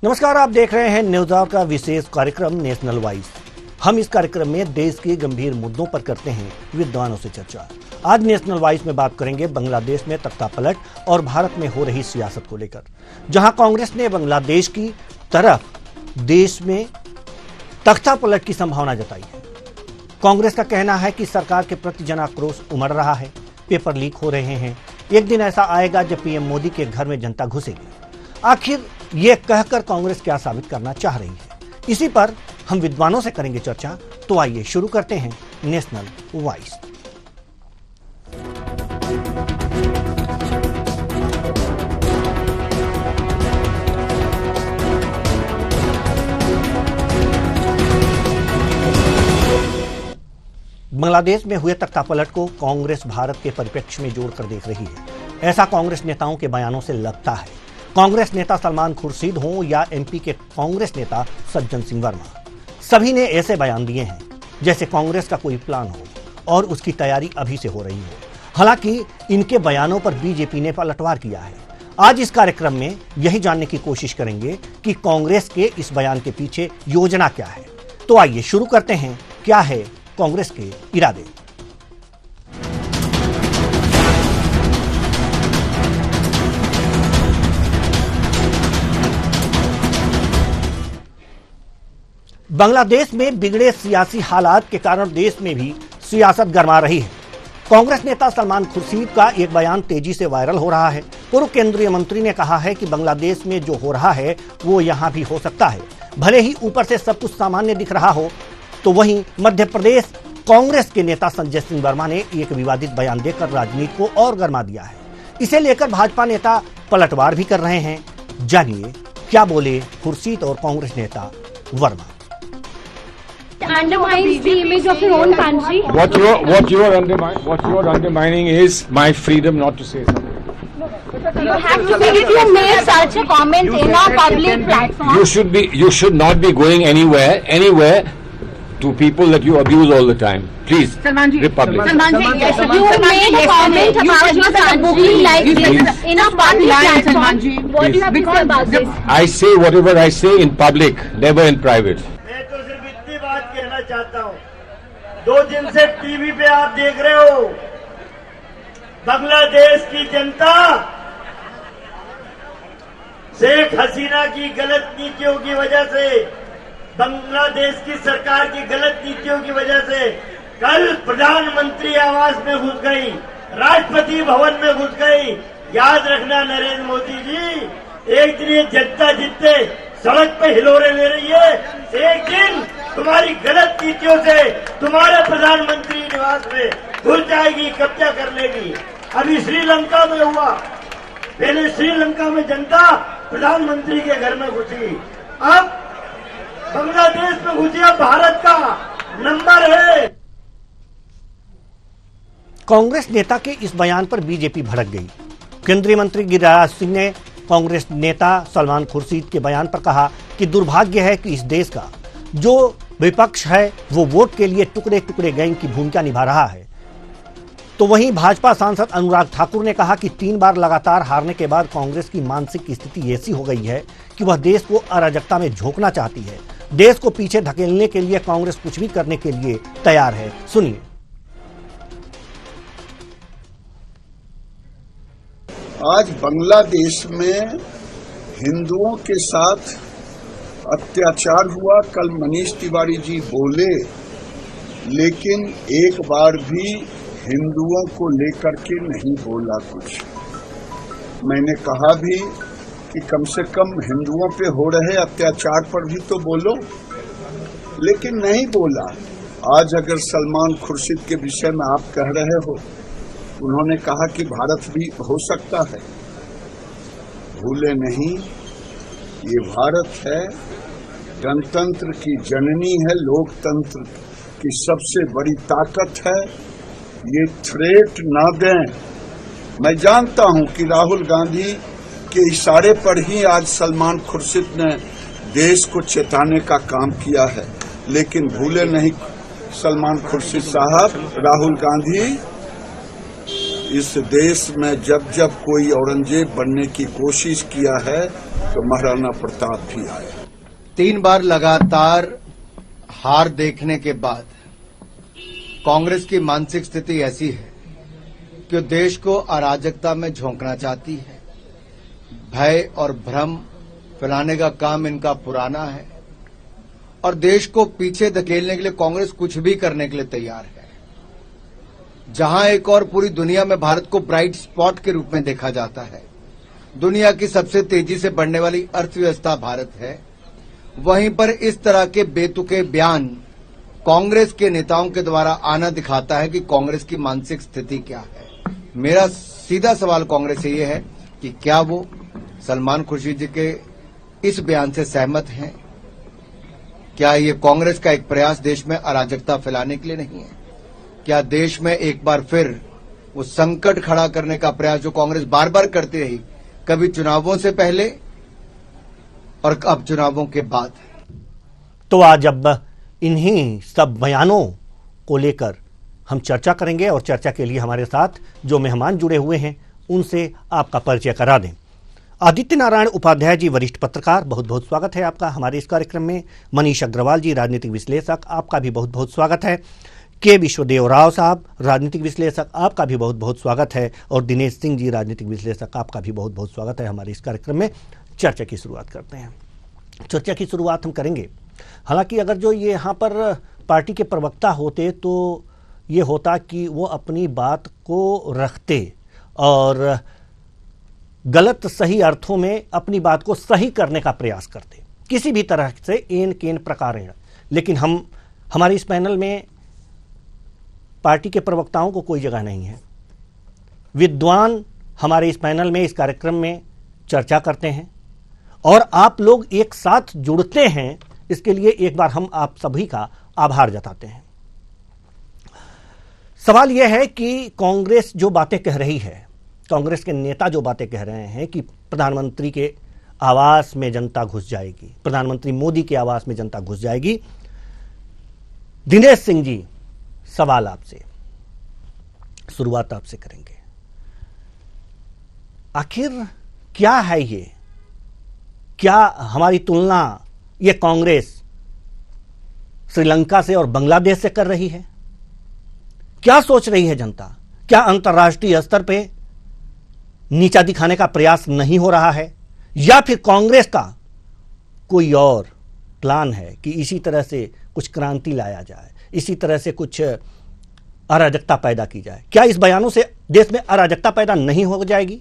नमस्कार, आप देख रहे हैं न्यूज आवर का विशेष कार्यक्रम नेशनल वॉइस। हम इस कार्यक्रम में देश के गंभीर मुद्दों पर करते हैं विद्वानों से चर्चा। आज नेशनल वॉइस में बात करेंगे बांग्लादेश में तख्तापलट और भारत में हो रही सियासत को लेकर, जहां कांग्रेस ने बांग्लादेश की तरफ देश में तख्तापलट की संभावना जताई है। कांग्रेस का कहना है कि सरकार के प्रति जन आक्रोश उमड़ रहा है, पेपर लीक हो रहे हैं, एक दिन ऐसा आएगा जब पीएम मोदी के घर में जनता घुसेगी। आखिर ये कहकर कांग्रेस क्या साबित करना चाह रही है, इसी पर हम विद्वानों से करेंगे चर्चा। तो आइए शुरू करते हैं नेशनल वॉइस। बांग्लादेश में हुए तख्तापलट को कांग्रेस भारत के परिप्रेक्ष्य में जोड़कर देख रही है। ऐसा कांग्रेस नेताओं के बयानों से लगता है। कांग्रेस नेता सलमान खुर्शीद हों या एमपी के कांग्रेस नेता सज्जन सिंह वर्मा, सभी ने ऐसे बयान दिए हैं जैसे कांग्रेस का कोई प्लान हो और उसकी तैयारी अभी से हो रही हो। हालांकि इनके बयानों पर बीजेपी ने पलटवार किया है। आज इस कार्यक्रम में यही जानने की कोशिश करेंगे कि कांग्रेस के इस बयान के पीछे योजना क्या है। तो आइए शुरू करते हैं, क्या है कांग्रेस के इरादे। बांग्लादेश में बिगड़े सियासी हालात के कारण देश में भी सियासत गरमा रही है। कांग्रेस नेता सलमान खुर्शीद का एक बयान तेजी से वायरल हो रहा है। पूर्व केंद्रीय मंत्री ने कहा है कि बांग्लादेश में जो हो रहा है वो यहां भी हो सकता है। भले ही ऊपर से सब कुछ सामान्य दिख रहा हो, तो वहीं मध्य प्रदेश कांग्रेस के नेता संजय सिंह वर्मा ने एक विवादित बयान देकर राजनीति को और गरमा दिया है। इसे लेकर भाजपा नेता पलटवार भी कर रहे हैं। जानिए क्या बोले खुर्शीद और कांग्रेस नेता Verma. Undermines the image of your own country. What you are undermining is my freedom not to say something. You have to say if you make such a comment in a public platform. You should not be going anywhere to people that you abuse all the time. Please, Republic. Yes, you made a comment about your country like this in a public platform. What do you have to say about this? I say whatever I say in public, never in private. कहना चाहता हूं, 2 दिन से TV पे आप देख रहे हो, बांग्लादेश की जनता शेख हसीना की गलत नीतियों की वजह से, बांग्लादेश की सरकार की गलत नीतियों की वजह से कल प्रधानमंत्री आवास में घुस गई, राष्ट्रपति भवन में घुस गई। याद रखना नरेंद्र मोदी जी, एक दिन ये जनता जितने सड़क पे हिलोरे ले रही है, एक दिन तुम्हारी गलत नीतियों से तुम्हारे प्रधानमंत्री निवास में घुस जाएगी, कब्जा कर लेगी। अभी श्रीलंका में हुआ, पहले श्रीलंका में जनता प्रधानमंत्री के घर में घुसी, अब बांग्लादेश में घुसी। अब भारत का नंबर है। कांग्रेस नेता के इस बयान पर बीजेपी भड़क गई। केंद्रीय मंत्री गिरिराज सिंह ने कांग्रेस नेता सलमान खुर्शीद के बयान पर कहा कि दुर्भाग्य है कि इस देश का जो विपक्ष है वो वोट के लिए टुकड़े टुकड़े गैंग की भूमिका निभा रहा है। तो वहीं भाजपा सांसद अनुराग ठाकुर ने कहा कि 3 बार लगातार हारने के बाद कांग्रेस की मानसिक स्थिति ऐसी हो गई है कि वह देश को अराजकता में झोंकना चाहती है। देश को पीछे धकेलने के लिए कांग्रेस कुछ भी करने के लिए तैयार है। सुनिए। आज बांग्लादेश में हिंदुओं के साथ अत्याचार हुआ। कल मनीष तिवारी जी बोले, लेकिन एक बार भी हिंदुओं को लेकर के नहीं बोला कुछ। मैंने कहा भी कि कम से कम हिंदुओं पे हो रहे अत्याचार पर भी तो बोलो, लेकिन नहीं बोला। आज अगर सलमान खुर्शीद के विषय में आप कह रहे हो, उन्होंने कहा कि भारत भी हो सकता है। भूले नहीं, ये भारत है, गणतंत्र की जननी है, लोकतंत्र की सबसे बड़ी ताकत है। ये थ्रेट ना दें। मैं जानता हूं कि राहुल गांधी के इशारे पर ही आज सलमान खुर्शीद ने देश को चेताने का काम किया है, लेकिन भूले नहीं सलमान खुर्शीद साहब, राहुल गांधी इस देश में जब जब कोई औरंगजेब बनने की कोशिश किया है तो महाराणा प्रताप भी आए। 3 बार लगातार हार देखने के बाद कांग्रेस की मानसिक स्थिति ऐसी है कि वो देश को अराजकता में झोंकना चाहती है। भय और भ्रम फैलाने का काम इनका पुराना है और देश को पीछे धकेलने के लिए कांग्रेस कुछ भी करने के लिए तैयार है। जहां एक और पूरी दुनिया में भारत को ब्राइट स्पॉट के रूप में देखा जाता है, दुनिया की सबसे तेजी से बढ़ने वाली अर्थव्यवस्था भारत है, वहीं पर इस तरह के बेतुके बयान कांग्रेस के नेताओं के द्वारा आना दिखाता है कि कांग्रेस की मानसिक स्थिति क्या है। मेरा सीधा सवाल कांग्रेस से ये है कि क्या वो सलमान खुर्शीद जी के इस बयान से सहमत हैं? क्या ये कांग्रेस का एक प्रयास देश में अराजकता फैलाने के लिए नहीं है? क्या देश में एक बार फिर वो संकट खड़ा करने का प्रयास जो कांग्रेस बार बार करती रही, कभी चुनावों से पहले और अब चुनावों के बाद? तो आज अब इन्हीं सब बयानों को लेकर हम चर्चा करेंगे और चर्चा के लिए हमारे साथ जो मेहमान जुड़े हुए हैं उनसे आपका परिचय करा दें। आदित्य नारायण उपाध्याय जी, वरिष्ठ पत्रकार, बहुत बहुत स्वागत है आपका हमारे इस कार्यक्रम में। मनीष अग्रवाल जी, राजनीतिक विश्लेषक, आपका भी बहुत बहुत स्वागत है। के विश्वदेव राव साहब, राजनीतिक विश्लेषक, आपका भी बहुत बहुत स्वागत है। और दिनेश सिंह जी, राजनीतिक विश्लेषक, आपका भी बहुत बहुत स्वागत है हमारे इस कार्यक्रम में। चर्चा की शुरुआत करते हैं। चर्चा की शुरुआत हम करेंगे, हालांकि अगर जो ये यहाँ पर पार्टी के प्रवक्ता होते तो ये होता कि वो अपनी बात को रखते और गलत सही अर्थों में अपनी बात को सही करने का प्रयास करते, किसी भी तरह से एन केन प्रकारेण। लेकिन हमारे इस पैनल में पार्टी के प्रवक्ताओं को कोई जगह नहीं है। विद्वान हमारे इस पैनल में, इस कार्यक्रम में चर्चा करते हैं और आप लोग एक साथ जुड़ते हैं, इसके लिए एक बार हम आप सभी का आभार जताते हैं। सवाल यह है कि कांग्रेस जो बातें कह रही है, कांग्रेस के नेता जो बातें कह रहे हैं कि प्रधानमंत्री के आवास में जनता घुस जाएगी, प्रधानमंत्री मोदी के आवास में जनता घुस जाएगी। दिनेश सिंह जी, सवाल आपसे, शुरुआत आपसे करेंगे। आखिर क्या है ये? क्या हमारी तुलना ये कांग्रेस श्रीलंका से और बांग्लादेश से कर रही है? क्या सोच रही है जनता? क्या अंतर्राष्ट्रीय स्तर पे नीचा दिखाने का प्रयास नहीं हो रहा है, या फिर कांग्रेस का कोई और प्लान है कि इसी तरह से कुछ क्रांति लाया जाए, इसी तरह से कुछ अराजकता पैदा की जाए? क्या इस बयानों से देश में अराजकता पैदा नहीं हो जाएगी?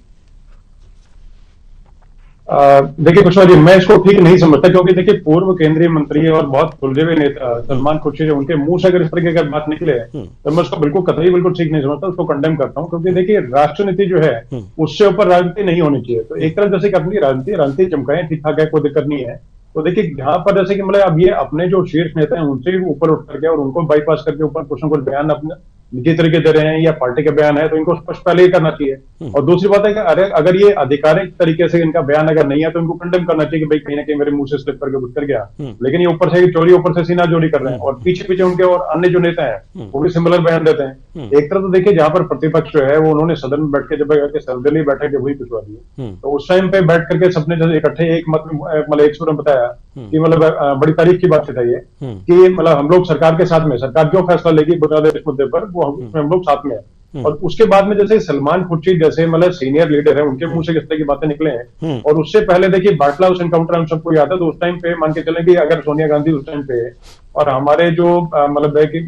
देखिए कुशवाहा जी, मैं इसको ठीक नहीं समझता, क्योंकि देखिए पूर्व केंद्रीय मंत्री और बहुत खुले हुए नेता सलमान खुर्शीद, उनके मुंह से अगर इस तरह की अगर बात निकले तो मैं उसको बिल्कुल कतई बिल्कुल ठीक नहीं समझता, उसको कंडेम करता हूं। क्योंकि देखिए राष्ट्र नीति जो है उससे ऊपर राजनीति नहीं होनी चाहिए। तो एक तरफ जैसे कि अपनी राजनीति चमकाएं, ठीक ठाक है, कोई दिक्कत नहीं है। तो देखिए यहाँ पर जैसे कि मतलब अब ये अपने जो शीर्ष नेता हैं उनसे ऊपर उठ करके और उनको बाईपास करके ऊपर कुछ न कुछ बयान अपने निजी तरीके दे रहे हैं या पार्टी का बयान है, तो इनको स्पष्ट पहले ही करना चाहिए। और दूसरी बात है कि अगर ये आधिकारिक तरीके से इनका बयान अगर नहीं है तो इनको कंडेम करना चाहिए कि भाई कहीं ना कहीं मेरे मुंह से स्लिप करके घुस कर गया। लेकिन ये ऊपर से चोरी, ऊपर से सीना चोरी कर रहे हैं और पीछे पीछे उनके और अन्य जो नेता हैं वो भी सिमिलर बयान देते हैं। एक तरफ तो देखिए जहां पर प्रतिपक्ष जो है वो उन्होंने सदन में बैठ के जब सर्वदलीय बैठक वही कुशवाहा दी, तो उस टाइम पे बैठ करके सबने जैसे इकट्ठे एक मत मतलब एक सुर में बताया कि मतलब बड़ी तारीफ की बात है ये कि मतलब हम लोग सरकार के साथ में, सरकार जो फैसला लेगी बांग्लादेश मुद्दे पर वो हम लोग साथ में है। और उसके बाद में जैसे सलमान खुर्शीद जैसे मतलब सीनियर लीडर है, उनके मुंह से किस तरह की बातें निकले हैं। और उससे पहले देखिए बाटला हाउस एनकाउंटर हम सबको याद है, तो उस टाइम पे मान के चले कि अगर सोनिया गांधी उस टाइम पे और हमारे जो मतलब है कि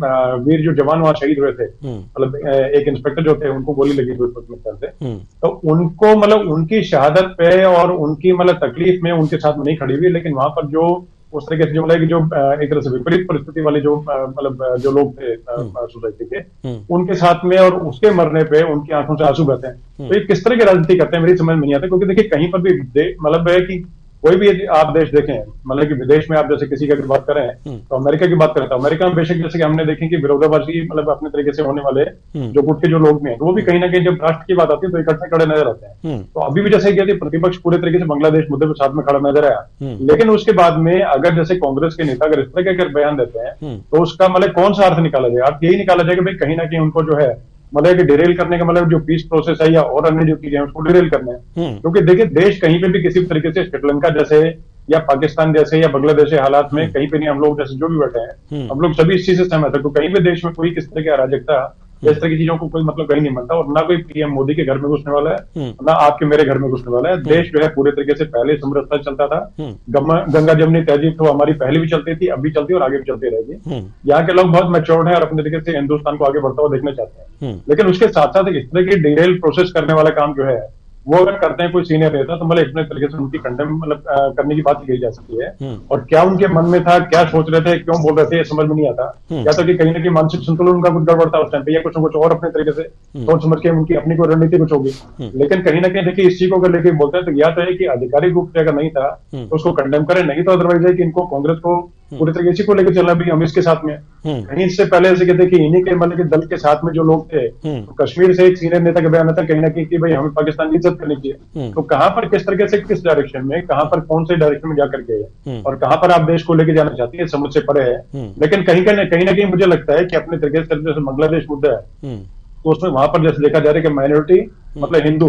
वीर जो जवान वहां शहीद हुए थे, मतलब एक इंस्पेक्टर जो थे उनको गोली लगी थी उस वक्त से, तो उनको मतलब उनकी शहादत पे और उनकी मतलब तकलीफ में उनके साथ नहीं खड़ी हुई। लेकिन वहां पर जो उस तरीके से जो मतलब जो एक तरह से विपरीत परिस्थिति वाले जो मतलब जो लोग थे सोसाइटी के, उनके साथ में और उसके मरने पे उनकी आंखों से आंसू बहते हैं। तो ये किस तरह की राजनीति करते हैं मेरी समझ में नहीं आता। क्योंकि देखिए कहीं पर भी मतलब है कि कोई भी आप देश देखें, मतलब कि विदेश में आप जैसे किसी की अगर बात करें तो अमेरिका की बात करें तो अमेरिका में बेशक जैसे कि हमने देखें कि विरोधाभासी मतलब अपने तरीके से होने वाले जो गुट के जो लोग भी हैं, तो वो भी कहीं ना कहीं जब राष्ट्र की बात आती है तो इकट्ठे खड़े नजर आते हैं। तो अभी भी जैसे कि प्रतिपक्ष पूरे तरीके से बांग्लादेश मुद्दे पर साथ में खड़ा नजर आया। लेकिन उसके बाद में अगर जैसे कांग्रेस के नेता अगर इस तरह के अगर बयान देते हैं तो उसका मतलब कौन सा अर्थ निकाला जाए? अर्थ यही निकाला जाए कि भाई कहीं ना कहीं उनको जो है मतलब कि डिरेल करने का मतलब जो पीस प्रोसेस है या और अन्य जो चीजें हैं उसको डिरेल करना है। क्योंकि देखिए देश कहीं पे भी किसी भी तरीके से श्रीलंका जैसे या पाकिस्तान जैसे या बांग्लादेश जैसे हालात में कहीं पे नहीं हम लोग जैसे जो भी बैठे हैं हम लोग सभी इस चीज से सहमत है। तो कहीं भी देश में कोई किस तरह की अराजकता इस तरह की चीजों को कोई मतलब कहीं नहीं बनता और ना कोई पीएम मोदी के घर में घुसने वाला है ना आपके मेरे घर में घुसने वाला है। देश जो है पूरे तरीके से पहले समृद्धता चलता था। गंगा जमुनी तहजीब तो हमारी पहले भी चलती थी, अब भी चलती है और आगे भी चलती रहेगी। यहाँ के लोग बहुत मैच्योर्ड हैं और अपने तरीके से हिंदुस्तान को आगे बढ़ता हुआ देखना चाहते हैं। लेकिन उसके साथ साथ इस तरह की डिटेल प्रोसेस करने वाला काम जो है वो अगर करते हैं कोई सीनियर रहता तो मतलब इतने तरीके से उनकी कंडेम मतलब करने की बात कही जा सकती है। और क्या उनके मन में था, क्या सोच रहे थे, क्यों बोल रहे थे, ये समझ में नहीं आता। या तो कि कहीं ना कहीं मानसिक संतुलन उनका कुछ गड़बड़ था उस टाइम पे या कुछ ना कुछ और अपने तरीके से सोच समझ के उनकी अपनी कोई रणनीति कुछ होगी। लेकिन कहीं ना कहीं देखिए इस चीज को अगर लेके बोलते हैं तो या तो है कि आधिकारिक रूप से अगर नहीं था तो उसको कंडेम करें, नहीं तो अदरवाइज है कि इनको कांग्रेस को पूरी तरीके इसी को लेकर चलना भी हम इसके साथ में कहीं इससे पहले ऐसे कहते कि इन्हीं के मतलब के दल के साथ में जो लोग थे तो कश्मीर से एक सीनियर नेता के बयान था कहीं ना कहीं कि भाई हमें पाकिस्तान की इज्जत करनी चाहिए। तो कहां पर किस तरीके से किस डायरेक्शन में कहां पर कौन से डायरेक्शन में जाकर के और कहां पर आप देश को लेके जाना चाहते हैं समझ से परे है। लेकिन कहीं ना कहीं मुझे लगता है कि अपने तरीके से जैसे बांग्लादेश मुद्दा है तो उसमें वहां पर जैसे देखा जा रहा है कि माइनॉरिटी मतलब हिंदू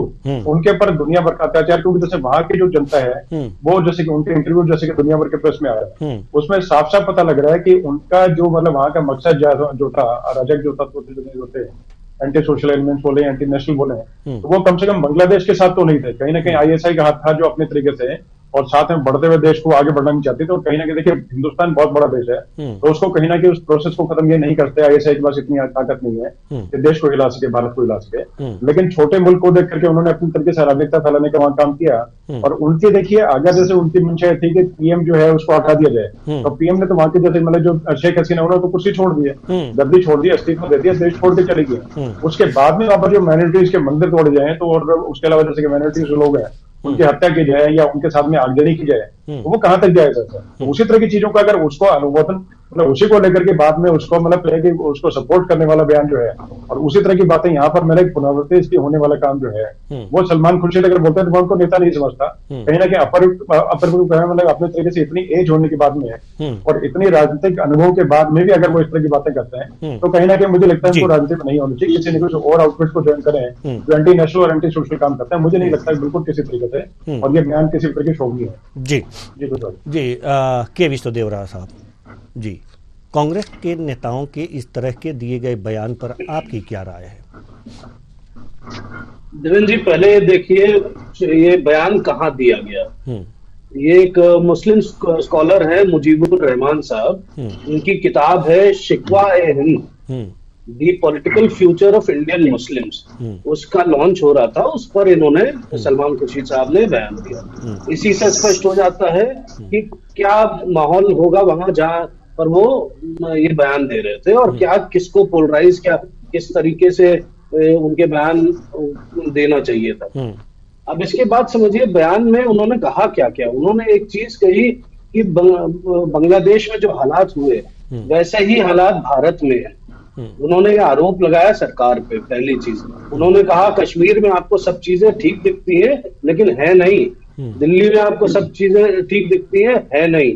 उनके ऊपर दुनिया भर का अत्याचार, क्योंकि जैसे वहां की जो जनता है वो जैसे कि उनके इंटरव्यू जैसे कि दुनिया भर के प्रेस में आ रहा है उसमें साफ साफ पता लग रहा है कि उनका जो मतलब वहां का मकसद जो था अराजक जो तत्व जो थे एंटी सोशल एलिमेंट्स बोले एंटी नेशनल बोले तो वो कम से कम बांग्लादेश के साथ तो नहीं थे। कहीं ना कहीं आईएसआई का हाथ था जो अपने तरीके से और साथ में बढ़ते हुए देश को आगे बढ़ना नहीं चाहती। तो कहीं ना कहीं देखिए हिंदुस्तान बहुत बड़ा देश है तो उसको कहीं ना कहीं उस प्रोसेस को खत्म ये नहीं करते। आईएसआई के पास इतनी ताकत नहीं है कि देश को हिला सके, भारत को हिला सके। लेकिन छोटे मुल्क को देख करके उन्होंने अपनी तरीके से अराजकता फैलाने का वहां काम किया। और उनकी देखिए अगर जैसे उनकी मंशा थी कि पीएम जो है उसको हटा दिया जाए तो पीएम ने तो वहां के जैसे मतलब जो शेख हसीना उन्होंने तो कुर्सी छोड़ दी है, गद्दी छोड़ दी, इस्तीफा दे दिया, देश छोड़ के चली गई। उसके बाद में वहां पर जो माइनॉरिटीज के मंदिर तोड़े जाए तो और उसके अलावा जैसे कि माइनॉरिटीज जो लोग हैं उनकी हत्या की जाए या उनके साथ में आगजनी की जाए तो वो कहां तक जाएगा सर। तो उसी तरह की चीजों का अगर उसको अनुमोदन मतलब उसी को लेकर के बाद में उसको मतलब उसको सपोर्ट करने वाला बयान जो है और उसी तरह की बातें यहाँ पर मेरे पुनरावृत्ति इसकी होने वाला काम जो है वो सलमान खुर्शीद अगर बोलते हैं तो मैं उनको नेता नहीं समझता। कहीं ना कहीं अपर मतलब अपने तरीके से इतनी एज होने के बाद में और इतनी राजनीतिक अनुभव के बाद में भी अगर वो इस तरह की बातें करते हैं तो कहीं ना कहीं मुझे लगता है उनको राजनीति में नहीं होनी चाहिए। किसी न कुछ और आउटफिट को ज्वाइन करें जो एंटी नेशनल और एंटी सोशल काम करता है, मुझे नहीं लगता बिल्कुल किसी तरीके से और ये बयान किसी तरह की शोभनीय है। जी जी के विश्वदेवरा साहब जी, कांग्रेस के नेताओं के इस तरह के दिए गए बयान पर आपकी क्या राय है? देवेंद्र जी पहले देखिए ये बयान कहाँ दिया गया। ये एक मुस्लिम स्कॉलर है मुजीबुर रहमान साहब, उनकी किताब है Shikwa e Hind the political future of Indian Muslims, उसका लॉन्च हो रहा था, उस पर इन्होंने सलमान खुर्शीद साहब ने बयान दिया। इसी से स्पष्ट हो जाता है कि क्या माहौल होगा वहां जहां पर वो ये बयान दे रहे थे और क्या किसको पोलराइज क्या किस तरीके से उनके बयान देना चाहिए था। अब इसके बाद समझिए बयान में उन्होंने कहा क्या क्या। उन्होंने एक चीज कही कि बांग्लादेश में जो हालात हुए वैसे ही हालात भारत में है। उन्होंने ये आरोप लगाया सरकार पे। पहली चीज उन्होंने कहा कश्मीर में आपको सब चीजें ठीक दिखती है लेकिन है नहीं, दिल्ली में आपको सब चीजें ठीक दिखती है नहीं,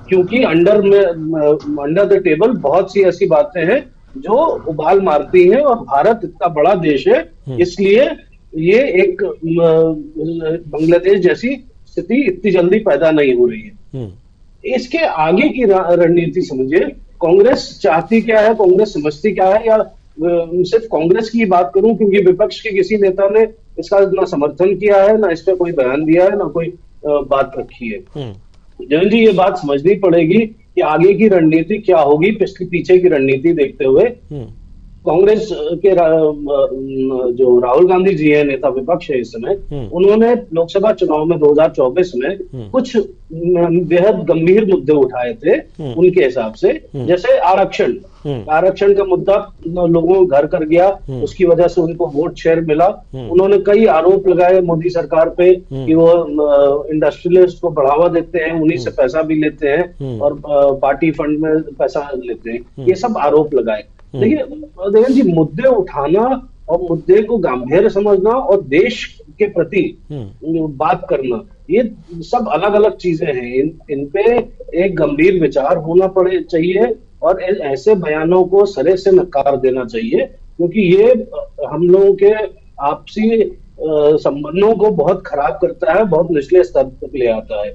क्योंकि अंडर द टेबल बहुत सी ऐसी बातें हैं जो उबाल मारती हैं और भारत इतना बड़ा देश है इसलिए ये एक बांग्लादेश जैसी स्थिति इतनी जल्दी पैदा नहीं हो रही है। इसके आगे की रणनीति समझिए, कांग्रेस चाहती क्या है, कांग्रेस समझती क्या है, या सिर्फ कांग्रेस की बात करूं क्योंकि विपक्ष के किसी नेता ने इसका ना समर्थन किया है, ना इस पर कोई बयान दिया है, ना कोई बात रखी है। जयंत जी ये बात समझनी पड़ेगी कि आगे की रणनीति क्या होगी। पीछे की रणनीति देखते हुए कांग्रेस के जो राहुल गांधी जी है, नेता विपक्ष है इस समय, उन्होंने लोकसभा चुनाव में 2024 में कुछ बेहद गंभीर मुद्दे उठाए थे उनके हिसाब से, जैसे आरक्षण का मुद्दा लोगों को घर कर गया, उसकी वजह से उनको वोट शेयर मिला। उन्होंने कई आरोप लगाए मोदी सरकार पे कि वो इंडस्ट्रियलिस्ट को बढ़ावा देते हैं, उन्हीं से पैसा भी लेते हैं और पार्टी फंड में पैसा लेते हैं, ये सब आरोप लगाए। देखिए देवेंद्र जी, मुद्दे उठाना और मुद्दे को गंभीर समझना और देश के प्रति बात करना ये सब अलग अलग चीजें हैं। इन पे एक गंभीर विचार होना चाहिए और ऐसे बयानों को सरे से नकार देना चाहिए क्योंकि ये हम लोगों के आपसी संबंधों को बहुत खराब करता है, बहुत निचले स्तर तक ले आता है।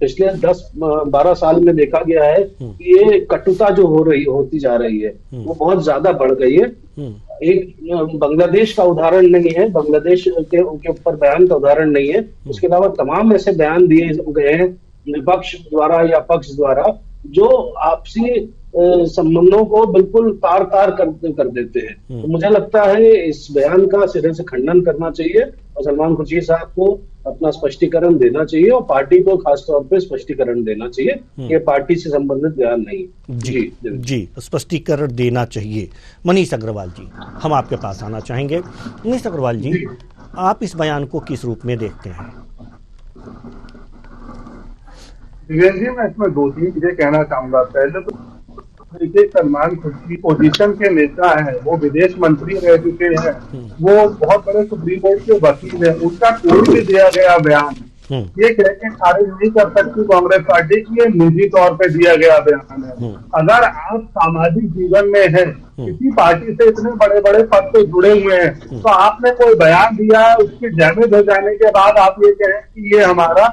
पिछले 10-12 साल में देखा गया है कि ये कटुता जो होती जा रही है वो बहुत ज्यादा बढ़ गई है। एक बांग्लादेश का उदाहरण नहीं है, बांग्लादेश के ऊपर बयान का उदाहरण नहीं है, उसके अलावा तमाम ऐसे बयान दिए गए हैं विपक्ष द्वारा या पक्ष द्वारा जो आपसी संबंधों को बिल्कुल तार तार कर देते हैं। तो मुझे लगता है इस बयान का सिरे से खंडन करना चाहिए और सलमान खुर्शीद साहब को अपना स्पष्टीकरण देना चाहिए और पार्टी को खासतौर पे स्पष्टीकरण देना चाहिए कि पार्टी से संबंधित बयान नहीं। जी स्पष्टीकरण देना चाहिए। मनीष अग्रवाल जी, हम आपके पास आना चाहेंगे। मनीष अग्रवाल जी, आप इस बयान को किस रूप में देखते हैं? दिव्यांग जी, मैं इसमें 2-3 चीजें कहना चाहूंगा। पहले तो देखिए, सलमान खुर्शीद पोजीशन के नेता हैं, वो विदेश मंत्री रह चुके हैं, वो बहुत बड़े सुप्रीम कोर्ट के वकील हैं। उनका कोई भी दिया गया बयान ये कह के खारिज नहीं कर सकती कांग्रेस पार्टी की ये निजी तौर पे दिया गया बयान है। अगर आप सामाजिक जीवन में हैं, किसी पार्टी से इतने बड़े बड़े पद पे जुड़े हुए हैं, तो आपने कोई बयान दिया है, उसकी डैमेज हो जाने के बाद आप ये कहें कि ये हमारा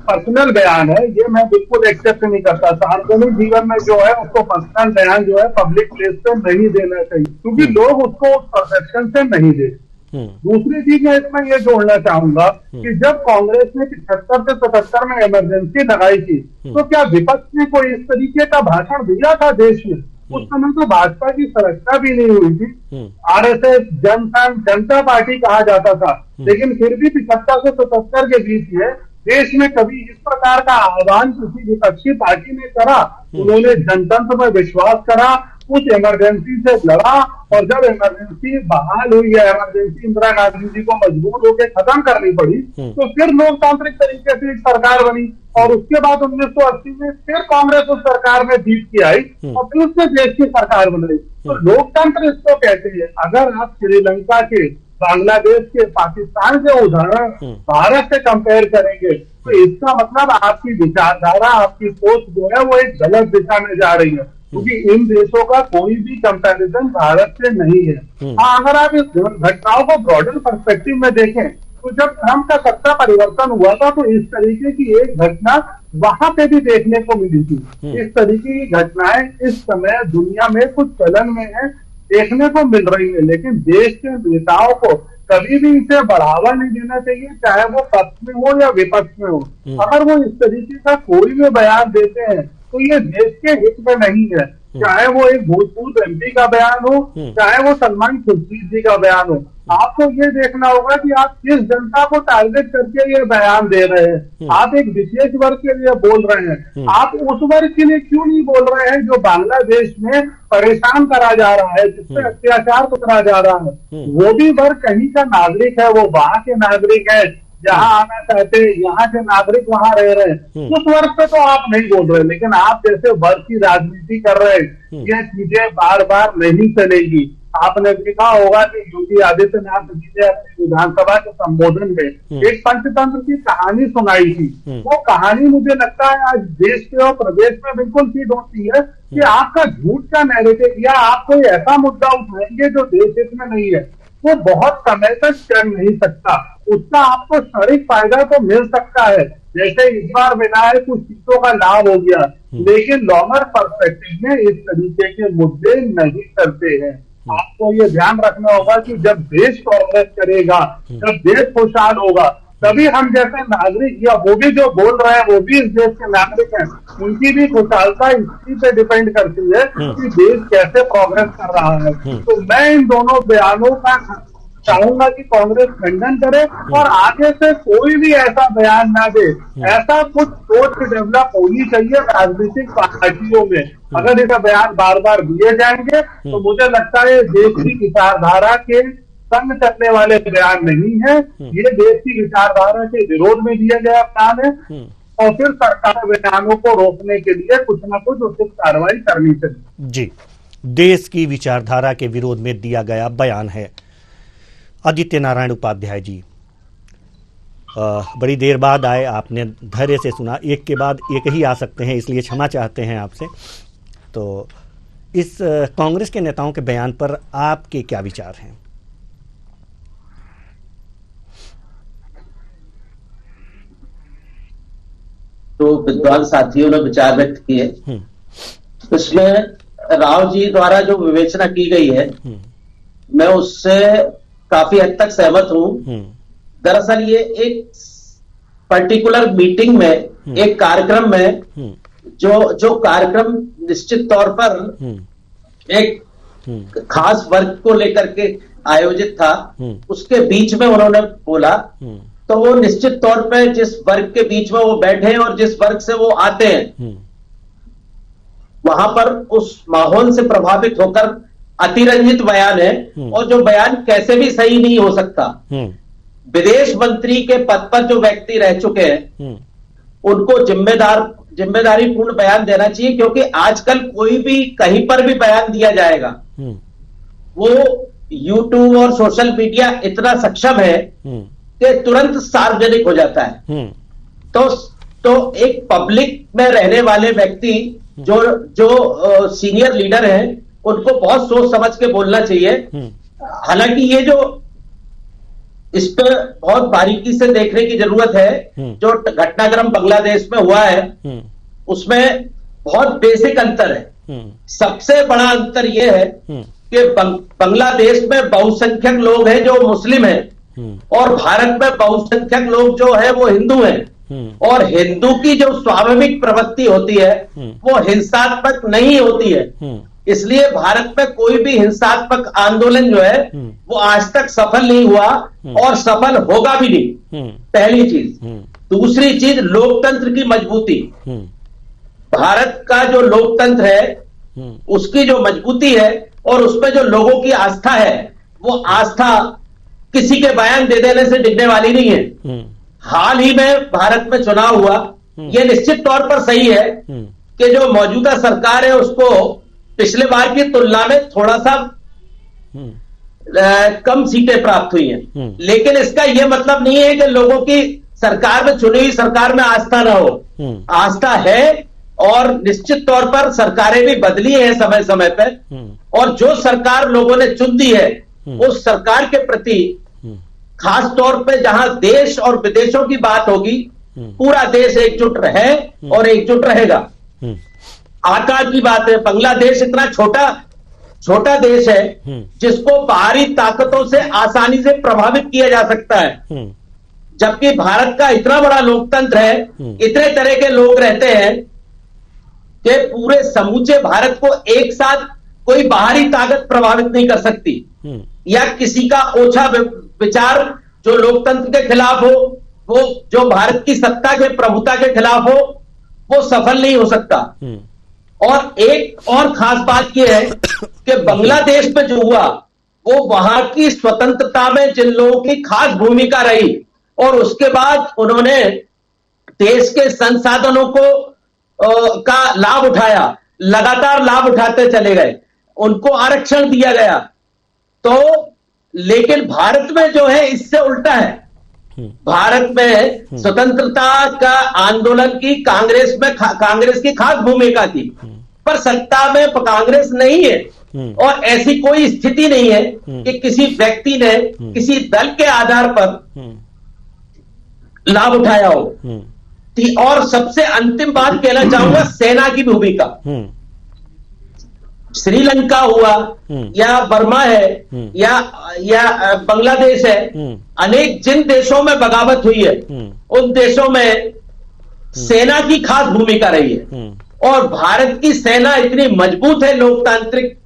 पर्सनल बयान है, ये मैं बिल्कुल एक्सेप्ट नहीं करता। सार्वजनिक जीवन में जो है उसको पर्सनल बयान जो है पब्लिक प्लेस पे नहीं देना चाहिए, क्योंकि लोग उसको परसेप्शन से नहीं दे। दूसरी चीज मैं इसमें ये जोड़ना चाहूंगा कि जब कांग्रेस ने 75 से 77 में इमरजेंसी लगाई थी, तो क्या विपक्ष ने कोई इस तरीके का भाषण दिया था देश में? उस समय तो भाजपा की सुरक्षा भी नहीं हुई थी। आरएसएस जनता पार्टी कहा जाता था, लेकिन फिर भी 75 से 77 के बीच में देश में कभी इस प्रकार का आह्वान किसी विपक्षी पार्टी ने करा? उन्होंने जनतंत्र में विश्वास करा, उस इमरजेंसी से लड़ा, और जब इमरजेंसी बहाल हुई है, इमरजेंसी इंदिरा गांधी जी को मजबूर होकर खत्म करनी पड़ी, तो फिर लोकतांत्रिक तरीके से एक सरकार बनी, और उसके बाद 1980 में फिर कांग्रेस उस सरकार में जीत के आई और फिर उसने देश की सरकार बनाई। तो लोकतंत्र इसको कहते हैं। अगर आप श्रीलंका के, बांग्लादेश के, पाकिस्तान के उदाहरण भारत से कंपेयर करेंगे, तो इसका मतलब आपकी विचारधारा, आपकी सोच जो है वो एक गलत दिशा में जा रही है, क्योंकि इन देशों का कोई भी कंपैरिजन भारत से नहीं है। हाँ, अगर आप इस घटनाओं को ब्रॉडर पर्सपेक्टिव में देखें, तो जब ट्रंप का सत्ता परिवर्तन हुआ था, तो इस तरीके की एक घटना वहां पे भी देखने को मिली थी। इस तरीके की घटनाएं इस समय दुनिया में कुछ चलन में है, देखने को मिल रही है, लेकिन देश के नेताओं को कभी भी इसे बढ़ावा नहीं देना चाहिए, चाहे वो पक्ष में हो या विपक्ष में हो। अगर वो इस तरीके का कोई भी बयान देते हैं तो ये देश के हित में नहीं है, चाहे वो एक भूतपूर्व एमपी का बयान हो, चाहे वो सलमान खुर्शीद जी का बयान हो। आपको ये देखना होगा कि आप किस जनता को टारगेट करके ये बयान दे रहे हैं। आप एक विशेष वर्ग के लिए बोल रहे हैं, आप उस वर्ग के लिए क्यों नहीं बोल रहे हैं जो बांग्लादेश में परेशान करा जा रहा है, जिससे अत्याचार करा जा रहा है? वो भी वर्ग कहीं का नागरिक है, वो वहां के नागरिक है, जहाँ आना चाहते हैं, यहाँ के नागरिक वहां रह रहे हैं। उस वर्ग पे तो आप नहीं बोल रहे, लेकिन आप जैसे वर्ग की राजनीति कर रहे हैं, ये चीजें बार बार नहीं चलेगी। आपने देखा होगा कि योगी आदित्यनाथ जी ने अपने विधानसभा के संबोधन में एक पंचतंत्र की कहानी सुनाई थी। वो कहानी मुझे लगता है आज देश के और प्रदेश में बिल्कुल फिट होती है कि आपका झूठ का नैरेटिव या आप कोई ऐसा मुद्दा उठाएंगे जो देश हित में नहीं है, वो बहुत समय तक चल नहीं सकता। उसका आपको क्षणिक फायदा तो मिल सकता है, जैसे इस बार मिला है, कुछ सीटों का लाभ हो गया, लेकिन लॉन्गर पर्सपेक्टिव में इस तरीके के मुद्दे नहीं करते हैं। आपको ये ध्यान रखना होगा कि जब देश प्रोग्रेस करेगा, जब देश खुशहाल होगा, तभी हम जैसे नागरिक, या वो भी जो बोल रहे हैं वो भी इस देश के नागरिक हैं, उनकी भी खुशहालता इसी पे डिपेंड करती है कि देश कैसे प्रोग्रेस कर रहा है। तो मैं इन दोनों बयानों का चाहूंगा कि कांग्रेस खंडन करे और आगे से कोई भी ऐसा बयान ना दे। ऐसा कुछ सोच डेवलप होनी चाहिए राजनीतिक पार्टियों में। अगर इसका बयान बार बार दिए जाएंगे तो मुझे लगता है देश की विचारधारा के संग चलने वाले बयान नहीं है, ये देश की विचारधारा के विरोध में दिया गया बयान है, और फिर सरकार बयानों को रोकने के लिए कुछ न कुछ उचित कार्रवाई करनी चाहिए। जी, देश की विचारधारा के विरोध में दिया गया बयान है। आदित्य नारायण उपाध्याय जी, बड़ी देर बाद आए, आपने धैर्य से सुना, एक के बाद एक ही आ सकते हैं, इसलिए क्षमा चाहते हैं आपसे। तो इस कांग्रेस के नेताओं के बयान पर आपके क्या विचार हैं? तो विद्वान साथियों ने विचार व्यक्त किए, इसमें राव जी द्वारा जो विवेचना की गई है मैं उससे काफी हद तक सहमत हूं। दरअसल ये एक पर्टिकुलर मीटिंग में, एक कार्यक्रम में जो कार्यक्रम निश्चित तौर पर एक खास वर्ग को लेकर के आयोजित था, उसके बीच में उन्होंने बोला, तो वो निश्चित तौर पे जिस वर्ग के बीच में वो बैठे हैं और जिस वर्ग से वो आते हैं, वहां पर उस माहौल से प्रभावित होकर अतिरंजित बयान है, और जो बयान कैसे भी सही नहीं हो सकता। विदेश मंत्री के पद पर जो व्यक्ति रह चुके हैं उनको जिम्मेदारी पूर्ण बयान देना चाहिए, क्योंकि आजकल कोई भी कहीं पर भी बयान दिया जाएगा, वो यूट्यूब और सोशल मीडिया इतना सक्षम है कि तुरंत सार्वजनिक हो जाता है। तो एक पब्लिक में रहने वाले व्यक्ति जो सीनियर लीडर हैं उनको बहुत सोच समझ के बोलना चाहिए। हालांकि ये जो इस पर बहुत बारीकी से देखने की जरूरत है, जो घटनाक्रम बांग्लादेश में हुआ है उसमें बहुत बेसिक अंतर है। सबसे बड़ा अंतर यह है कि बांग्लादेश में बहुसंख्यक लोग हैं जो मुस्लिम हैं, और भारत में बहुसंख्यक लोग जो है वो हिंदू हैं, और हिंदू की जो स्वाभाविक प्रवृत्ति होती है वो हिंसात्मक नहीं होती है। इसलिए भारत में कोई भी हिंसात्मक आंदोलन जो है वो आज तक सफल नहीं हुआ और सफल होगा भी नहीं, पहली चीज। दूसरी चीज, लोकतंत्र की मजबूती। भारत का जो लोकतंत्र है उसकी जो मजबूती है और उसमें जो लोगों की आस्था है, वो आस्था किसी के बयान दे देने से डिगने वाली नहीं है। हाल ही में भारत में चुनाव हुआ, यह निश्चित तौर पर सही है कि जो मौजूदा सरकार है उसको पिछले बार की तुलना में थोड़ा सा कम सीटें प्राप्त हुई हैं, लेकिन इसका यह मतलब नहीं है कि लोगों की सरकार में, चुनी हुई सरकार में आस्था ना हो। आस्था है, और निश्चित तौर पर सरकारें भी बदली हैं समय समय पर, और जो सरकार लोगों ने चुन दी है उस सरकार के प्रति खास तौर पे जहां देश और विदेशों की बात होगी, पूरा देश एकजुट रहे और एकजुट रहेगा। आकार की बात है, बांग्लादेश इतना छोटा देश है जिसको बाहरी ताकतों से आसानी से प्रभावित किया जा सकता है, जबकि भारत का इतना बड़ा लोकतंत्र है, इतने तरह के लोग रहते हैं कि पूरे समूचे भारत को एक साथ कोई बाहरी ताकत प्रभावित नहीं कर सकती, या किसी का ओछा विचार जो लोकतंत्र के खिलाफ हो, वो जो भारत की सत्ता के प्रभुता के खिलाफ हो, वो सफल नहीं हो सकता। और एक और खास बात यह है कि बांग्लादेश में जो हुआ वो वहां की स्वतंत्रता में जिन लोगों की खास भूमिका रही, और उसके बाद उन्होंने देश के संसाधनों को का लाभ उठाया, लगातार लाभ उठाते चले गए, उनको आरक्षण दिया गया। तो लेकिन भारत में जो है इससे उल्टा है। भारत में स्वतंत्रता का आंदोलन की कांग्रेस की खास भूमिका थी, पर सत्ता में कांग्रेस नहीं है, और ऐसी कोई स्थिति नहीं है कि किसी व्यक्ति ने किसी दल के आधार पर लाभ उठाया हो। और सबसे अंतिम बात कहना चाहूंगा, सेना की भूमिका। श्रीलंका हुआ या बर्मा है या बांग्लादेश है, अनेक जिन देशों में बगावत हुई है उन देशों में सेना की खास भूमिका रही है, और भारत की सेना इतनी मजबूत है लोकतांत्रिक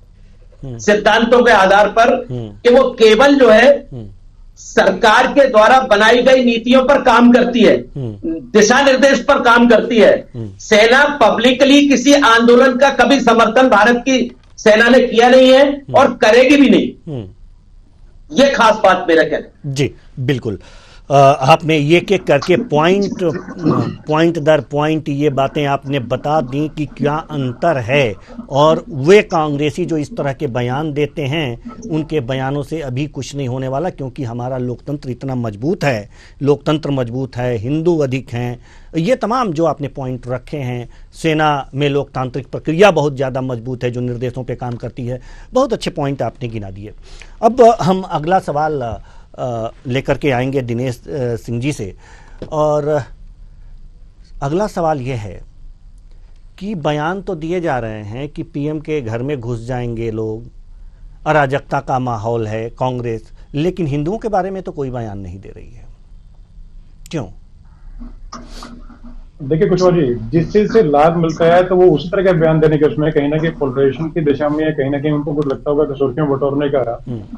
सिद्धांतों के आधार पर कि वो केवल जो है सरकार के द्वारा बनाई गई नीतियों पर काम करती है, दिशा निर्देश पर काम करती है। सेना पब्लिकली किसी आंदोलन का कभी समर्थन भारत की सेना ने किया नहीं है और करेगी भी नहीं। ये खास बात मेरा कहना। जी बिल्कुल। आपने एक एक करके पॉइंट दर पॉइंट ये बातें आपने बता दी कि क्या अंतर है, और वे कांग्रेसी जो इस तरह के बयान देते हैं उनके बयानों से अभी कुछ नहीं होने वाला, क्योंकि हमारा लोकतंत्र इतना मजबूत है, लोकतंत्र मजबूत है, हिंदू अधिक हैं, ये तमाम जो आपने पॉइंट रखे हैं। सेना में लोकतांत्रिक प्रक्रिया बहुत ज़्यादा मजबूत है जो निर्देशों पे काम करती है। बहुत अच्छे पॉइंट आपने गिना दिए। अब हम अगला सवाल लेकर के आएंगे दिनेश सिंह जी से, और अगला सवाल यह है कि बयान तो दिए जा रहे हैं कि पीएम के घर में घुस जाएंगे लोग, अराजकता का माहौल है कांग्रेस, लेकिन हिंदुओं के बारे में तो कोई बयान नहीं दे रही है, क्यों? देखिए कुशवाहा जी, जिस चीज से लाभ मिलता है तो वो उसी तरह का बयान देने के उसमें कहीं ना कहीं पोलराइजेशन की दिशा में या कहीं ना कहीं उनको कुछ लगता होगा कि सुर्खियों बटोरने का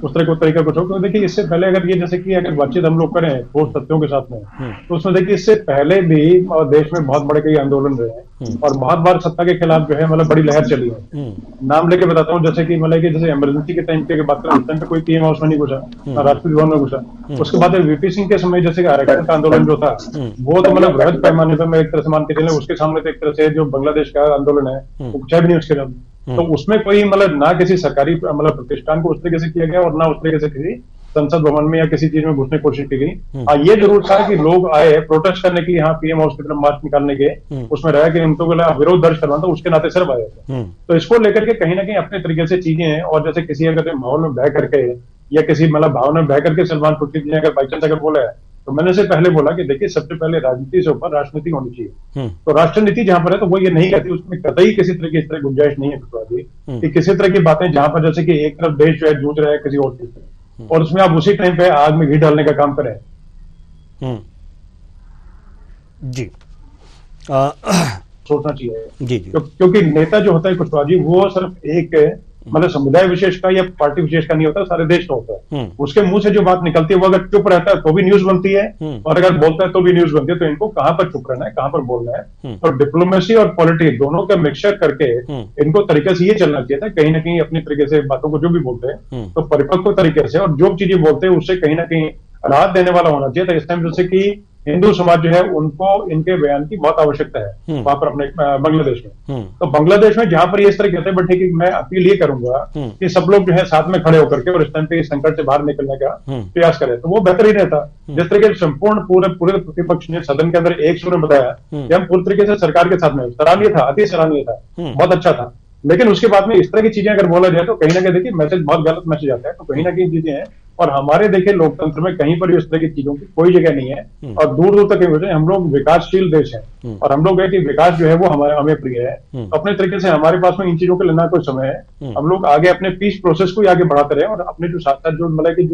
उस तरह का तरीका कुछ होगा। तो देखिए इससे पहले अगर ये जैसे कि अगर बातचीत हम लोग करें ठोस तथ्यों के साथ में, तो उसमें देखिए इससे पहले भी देश में बहुत बड़े कई आंदोलन रहे हैं और बहुत बार सत्ता के खिलाफ जो है मतलब बड़ी लहर चली है। नाम लेके बताता हूँ, जैसे कि मतलब कि जैसे इमरजेंसी के टाइम की बात करें, उस टाइम पे कोई पीएम हाउस में नहीं घुसा, राष्ट्रपति भवन में घुसा। उसके बाद वीपी सिंह के समय जैसे आरक्षण का आंदोलन जो था वो तो मतलब बृहद पैमाने पर एक तरह से मान के चले, उसके सामने तो एक तरह से जो बांग्लादेश का आंदोलन है वो कुछ भी नहीं उसके नाम। तो उसमें कोई मतलब ना किसी सरकारी मतलब प्रतिष्ठान को उस तरीके से किया गया और ना उस तरीके से किसी संसद भवन में या किसी चीज में घुसने की कोशिश की गई। हाँ, ये जरूर था कि लोग आए प्रोटेस्ट करने के लिए, यहाँ पीएम हाउस की तरफ मार्च निकालने के, उसमें रहा कि उनको विरोध दर्ज करवाना था, उसके नाते सिर्फ आए थे। तो इसको लेकर के कहीं ना कहीं अपने तरीके से चीजें हैं, और जैसे किसी अगर माहौल में बह करके या किसी मतलब भावना में बह करके सलमान खुर्शीद ने अगर बाई चांस अगर बोला है, तो मैंने से पहले बोला कि देखिए सबसे पहले राजनीति से ऊपर राजनीति होनी चाहिए। तो राष्ट्र नीति जहां पर है तो वो ये नहीं कहती, उसमें कतई किसी तरह की इस तरह गुंजाइश नहीं है कि किसी तरह की बातें जहां पर जैसे कि एक तरफ देश जो है जूझ रहा है किसी और चीज से, और उसमें आप उसी टाइम पे आग में घी डालने का काम करें। जी सोचना चाहिए जी। क्योंकि नेता जो होता है कुशवाहा जी, वो सिर्फ एक मतलब समुदाय विशेष का या पार्टी विशेष का नहीं होता, सारे देश का होता है। उसके मुंह से जो बात निकलती है वो अगर चुप रहता है तो भी न्यूज बनती है, और अगर बोलता है तो भी न्यूज बनती है। तो इनको कहां पर चुप रहना है, कहां पर बोलना है, और डिप्लोमेसी और पॉलिटिक्स दोनों का मिक्सचर करके इनको तरीके से ये चलना चाहिए था। कहीं ना कहीं अपनी तरीके से बातों को जो भी बोलते हैं तो परिपक्व तरीके से, और जो चीजें बोलते हैं उससे कहीं ना कहीं राहत देने वाला होना चाहिए था। इस टाइम जैसे कि हिंदू समाज जो है उनको इनके बयान की बहुत आवश्यकता है वहां पर अपने बांग्लादेश में। तो बांग्लादेश में जहां पर ये इस तरह कहते हैं, बट ठीक है, मैं अपील ये करूंगा कि सब लोग जो है साथ में खड़े होकर के और इस टाइम पे इस संकट से बाहर निकलने का प्रयास करें, तो वो बेहतर ही रहता। जिस तरीके से संपूर्ण पूरे प्रतिपक्ष ने सदन के अंदर एक सुर में बताया कि हम पूरी तरीके से सरकार के साथ में, सराहनीय था, अति सराहनीय था, बहुत अच्छा था। लेकिन उसके बाद में इस तरह की चीजें अगर बोला जाए तो कहीं ना कहीं देखिए मैसेज बहुत गलत मैसेज आता है। तो कहीं ना कहीं चीजें हैं, और हमारे देखिए लोकतंत्र में कहीं पर भी इस तरह की चीजों की कोई जगह नहीं है, और दूर दूर तक हम लोग विकासशील देश हैं, और हम लोग है कि विकास जो है वो हमें प्रिय है। तो अपने तरीके से हमारे पास में इन चीजों के लेना कोई समय है, हम लोग आगे अपने पीस प्रोसेस को आगे बढ़ाते रहे, और अपने जो साथ साथ जो मतलब कि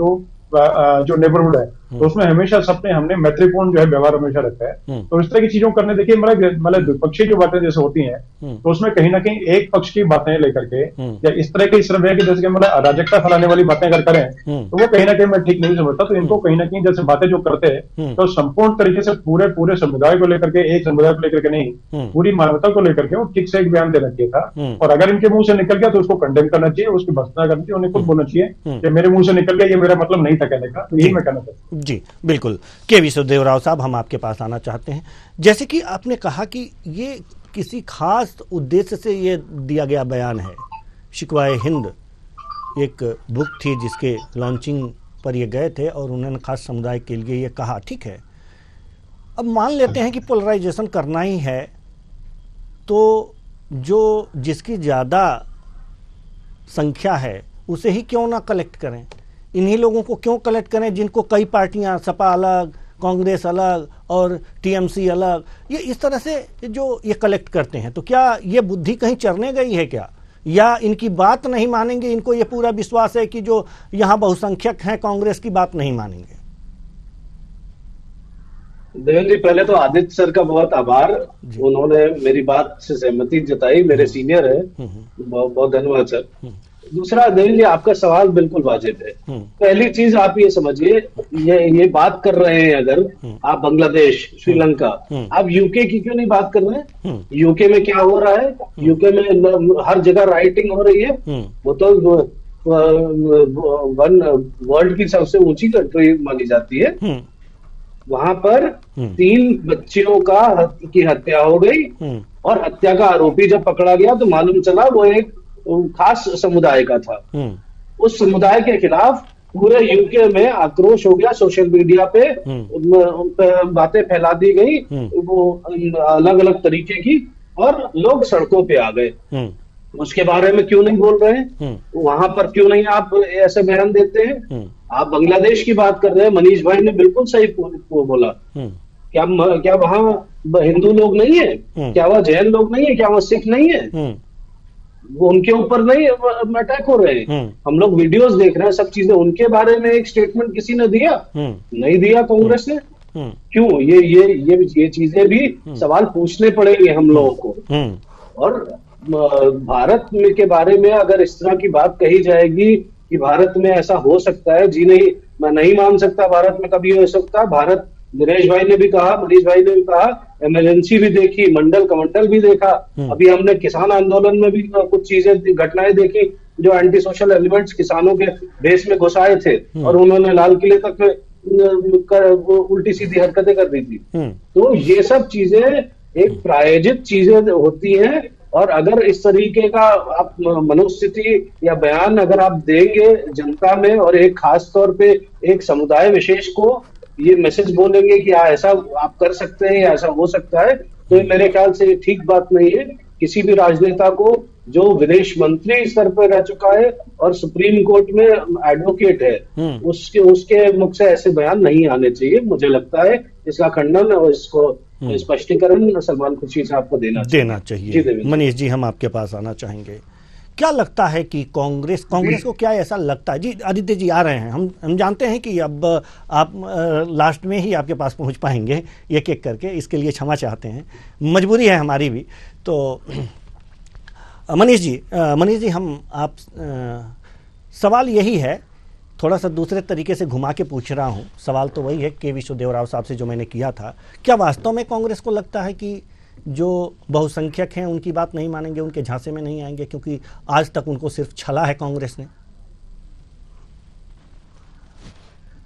जो नेबरहुड है तो उसमें हमेशा सबने हमने मैत्रीपूर्ण जो है व्यवहार हमेशा रखा है। तो इस तरह की चीजों करने देखिए मतलब द्विपक्षीय जो बातें जैसे होती हैं तो उसमें कहीं ना कहीं एक पक्ष की बातें लेकर के या इस तरह की सिर्फ है कि जैसे कि मतलब अराजकता फैलाने वाली बातें अगर करें तो वो कहीं ना कहीं मैं ठीक नहीं समझता। तो इनको कहीं ना कहीं जैसे बातें जो करते हैं तो संपूर्ण तरीके से पूरे समुदाय को लेकर के, एक समुदाय को लेकर के नहीं, पूरी मानवता को लेकर के वो ठीक से एक बयान देना चाहिए था। और अगर इनके मुंह से निकल गया तो उसको कंडेम करना चाहिए, उसकी भर्त्सना करनी चाहिए, उन्हें खुद बोलना चाहिए कि मेरे मुंह से निकल गया, ये मेरा मतलब नहीं था कहने का। यही मैं कहना चाहता हूं। जी बिल्कुल। के विश्वदेव राव साहब, हम आपके पास आना चाहते हैं। जैसे कि आपने कहा कि ये किसी खास उद्देश्य से ये दिया गया बयान है। शिकवाए हिंद एक बुक थी जिसके लॉन्चिंग पर ये गए थे और उन्होंने खास समुदाय के लिए ये कहा, ठीक है। अब मान लेते हैं कि पोलराइजेशन करना ही है तो जिसकी ज़्यादा संख्या है उसे ही क्यों ना कलेक्ट करें। इन्हीं लोगों को क्यों कलेक्ट करें जिनको कई पार्टियां, सपा अलग, कांग्रेस अलग और टीएमसी अलग, ये इस तरह से जो ये कलेक्ट करते हैं। तो क्या ये बुद्धि कहीं चरने गई है क्या, या इनकी बात नहीं मानेंगे? इनको ये पूरा विश्वास है कि जो यहाँ बहुसंख्यक हैं कांग्रेस की बात नहीं मानेंगे। देवेंद्र जी, पहले तो आदित्य सर का बहुत आभार, उन्होंने मेरी बात से सहमति जताई, मेरे सीनियर है, बहुत धन्यवाद सर। दूसरा देवेंद्र जी, आपका सवाल बिल्कुल वाजिब है। पहली चीज आप ये समझिए, ये बात कर रहे हैं अगर आप बांग्लादेश, श्रीलंका, आप यूके की क्यों नहीं बात कर रहे हैं? यूके में क्या हो रहा है? यूके में हर जगह राइटिंग हो रही है। वो तो वर्ल्ड की सबसे ऊंची कंट्री मानी जाती है। वहां पर 3 बच्चियों की हत्या हो गई और हत्या का आरोपी जब पकड़ा गया तो मालूम चला वो एक खास समुदाय का था। उस समुदाय के खिलाफ पूरे यूके में आक्रोश हो गया, सोशल मीडिया पे बातें फैला दी गई वो अलग अलग तरीके की, और लोग सड़कों पे आ गए। उसके बारे में क्यों नहीं बोल रहे हैं? वहां पर क्यों नहीं आप ऐसे बयान देते हैं? आप बांग्लादेश की बात कर रहे हैं, मनीष भाई ने बिल्कुल सही बोला। क्या वहां हिंदू लोग नहीं है? क्या वह जैन लोग नहीं है? क्या वह सिख नहीं है? वो उनके ऊपर नहीं अटैक हो रहे हैं? हम लोग वीडियोस देख रहे हैं, सब चीजें। उनके बारे में एक स्टेटमेंट किसी ने दिया? नहीं दिया कांग्रेस ने। क्यों? ये चीजें भी सवाल पूछने पड़ेंगे हम लोगों को। और भारत में के बारे में अगर इस तरह की बात कही जाएगी कि भारत में ऐसा हो सकता है, जी नहीं, मैं नहीं मान सकता भारत में कभी हो सकता। भारत, दिनेश भाई ने भी कहा, मनीष भाई ने भी कहा, इमरजेंसी भी देखी, मंडल कमंडल भी देखा। अभी हमने किसान आंदोलन में भी कुछ चीजें, घटनाएं देखी जो एंटी सोशल एलिमेंट्स किसानों के देश में घुसाए थे और उन्होंने लाल किले तक उल्टी सीधी हरकतें कर दी थी। तो ये सब चीजें एक प्रायोजित चीजें होती हैं, और अगर इस तरीके का आप मनोस्थिति या बयान अगर आप देंगे जनता में, और एक खास तौर पे एक समुदाय विशेष को ये मैसेज बोलेंगे कि ऐसा आप कर सकते हैं या ऐसा हो सकता है, तो ये मेरे ख्याल से ठीक बात नहीं है। किसी भी राजनेता को जो विदेश मंत्री स्तर पर रह चुका है और सुप्रीम कोर्ट में एडवोकेट है, उसके मुख से ऐसे बयान नहीं आने चाहिए। मुझे लगता है इसका खंडन और इसको स्पष्टीकरण सलमान खुर्शीद साहब को देना चाहिए। मनीष जी, हम आपके पास आना चाहेंगे। क्या लगता है कि कांग्रेस को क्या ऐसा लगता है? जी आदित्य जी आ रहे हैं, हम जानते हैं कि अब आप लास्ट में ही आपके पास पहुंच पाएंगे एक एक करके, इसके लिए क्षमा चाहते हैं, मजबूरी है हमारी भी। तो मनीष जी हम सवाल यही है, थोड़ा सा दूसरे तरीके से घुमा के पूछ रहा हूँ। सवाल तो वही है के विश्वदेव राव साहब से जो मैंने किया था। क्या वास्तव में कांग्रेस को लगता है कि जो बहुसंख्यक हैं उनकी बात नहीं मानेंगे, उनके झांसे में नहीं आएंगे, क्योंकि आज तक उनको सिर्फ छला है कांग्रेस ने?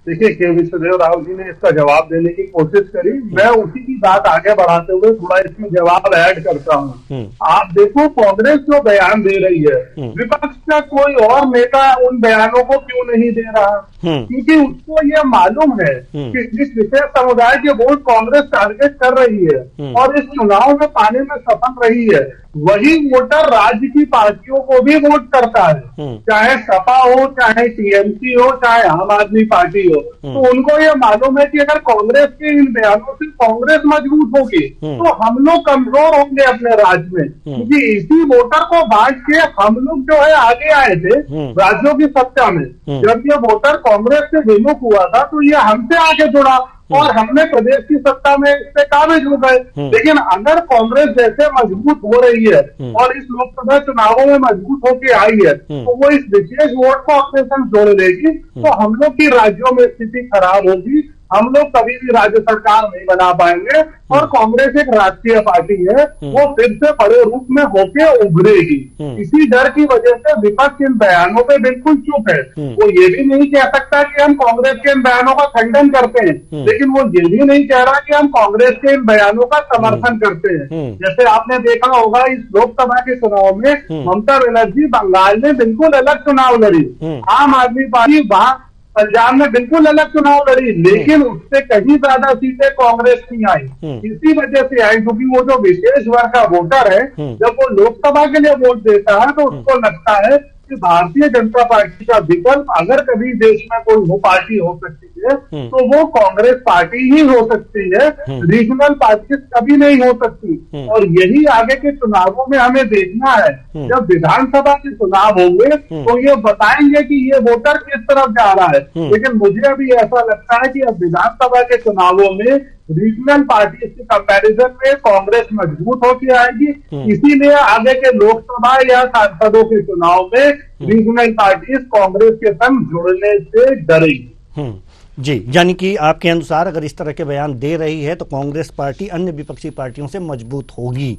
देखिए, के विश्वदेव राव जी ने इसका जवाब देने की कोशिश करी। मैं उसी की बात आगे बढ़ाते हुए थोड़ा इसमें जवाब ऐड करता हूँ। आप देखो, कांग्रेस जो बयान दे रही है, विपक्ष का कोई और नेता उन बयानों को क्यों नहीं दे रहा? क्योंकि उसको ये मालूम है कि जिस विशेष समुदाय के वोट कांग्रेस टारगेट कर रही है और इस चुनाव में पाने में सफल रही है, वही वोटर राज्य की पार्टियों को भी वोट करता है, चाहे सपा हो, चाहे टीएमसी हो, चाहे आम आदमी पार्टी हो। तो उनको ये मालूम है कि अगर कांग्रेस के इन बयानों से कांग्रेस मजबूत होगी तो हम लोग कमजोर होंगे अपने राज्य में, क्योंकि इसी वोटर को बांट के हम लोग जो है आगे आए थे राज्यों की सत्ता में। जब ये वोटर कांग्रेस से विमुख हुआ था तो ये हमसे आगे जुड़ा और हमने प्रदेश की सत्ता में इस पे काबिज हो गए। लेकिन अगर कांग्रेस जैसे मजबूत हो रही है और इस लोकसभा चुनावों में मजबूत होकर आई है तो वो इस विशेष वोट को अपने संग जोड़ लेगी, तो हम लोग की राज्यों में स्थिति खराब होगी, हम लोग कभी भी राज्य सरकार नहीं बना पाएंगे और कांग्रेस एक राष्ट्रीय पार्टी है, वो फिर से बड़े रूप में होके उभरेगी। इसी डर की वजह से विपक्ष इन बयानों पे बिल्कुल चुप है। वो ये भी नहीं कह सकता कि हम कांग्रेस के इन बयानों का खंडन करते हैं, लेकिन वो ये भी नहीं कह रहा कि हम कांग्रेस के इन बयानों का समर्थन करते हैं। जैसे आपने देखा होगा, इस लोकसभा के चुनाव में ममता बनर्जी बंगाल में बिल्कुल अलग चुनाव लड़ी, आम आदमी पार्टी वहां पंजाब में बिल्कुल अलग चुनाव लड़ी, लेकिन उससे कहीं ज्यादा सीटें कांग्रेस की आई। इसी वजह से आई क्योंकि वो जो विशेष वर्ग का वोटर है, जब वो लोकसभा के लिए वोट देता है तो उसको लगता है कि भारतीय जनता पार्टी का विकल्प अगर कभी देश में कोई वो पार्टी हो सकती है तो वो कांग्रेस पार्टी ही हो सकती है, रीजनल पार्टी कभी नहीं हो सकती। और यही आगे के चुनावों में हमें देखना है। जब विधानसभा के चुनाव होंगे तो ये बताएंगे कि ये वोटर किस तरफ जा रहा है। लेकिन मुझे अभी ऐसा लगता है कि अब विधानसभा के चुनावों में रीजनल पार्टी के कंपैरिजन में कांग्रेस मजबूत होती आएगी, इसीलिए आगे के लोकसभा या सांसदों के चुनाव में रीजनल पार्टी कांग्रेस के संग जुड़ने से डरेगी। जी, यानी कि आपके अनुसार अगर इस तरह के बयान दे रही है तो कांग्रेस पार्टी अन्य विपक्षी पार्टियों से मजबूत होगी।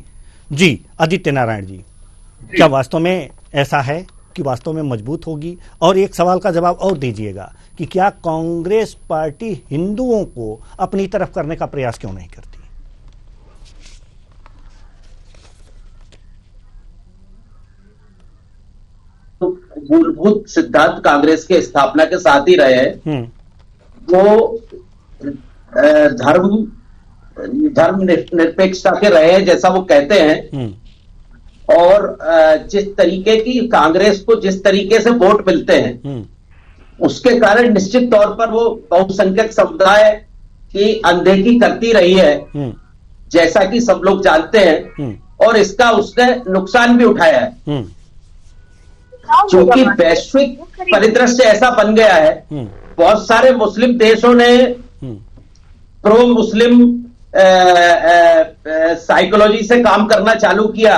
जी आदित्य नारायण जी, क्या वास्तव में ऐसा है? कि वास्तव में मजबूत होगी? और एक सवाल का जवाब और दीजिएगा कि क्या कांग्रेस पार्टी हिंदुओं को अपनी तरफ करने का प्रयास क्यों नहीं करती? मूलभूत सिद्धांत कांग्रेस के स्थापना के साथ ही रहे हैं। वो धर्म निरपेक्षता के रहे हैं, जैसा वो कहते हैं। और जिस तरीके की कांग्रेस को जिस तरीके से वोट मिलते हैं, उसके कारण निश्चित तौर पर वो बहुसंख्यक समुदाय की अनदेखी करती रही है, जैसा कि सब लोग जानते हैं। और इसका उसने नुकसान भी उठाया है, क्योंकि वैश्विक परिदृश्य ऐसा बन गया है। बहुत सारे मुस्लिम देशों ने प्रो मुस्लिम साइकोलॉजी से काम करना चालू किया।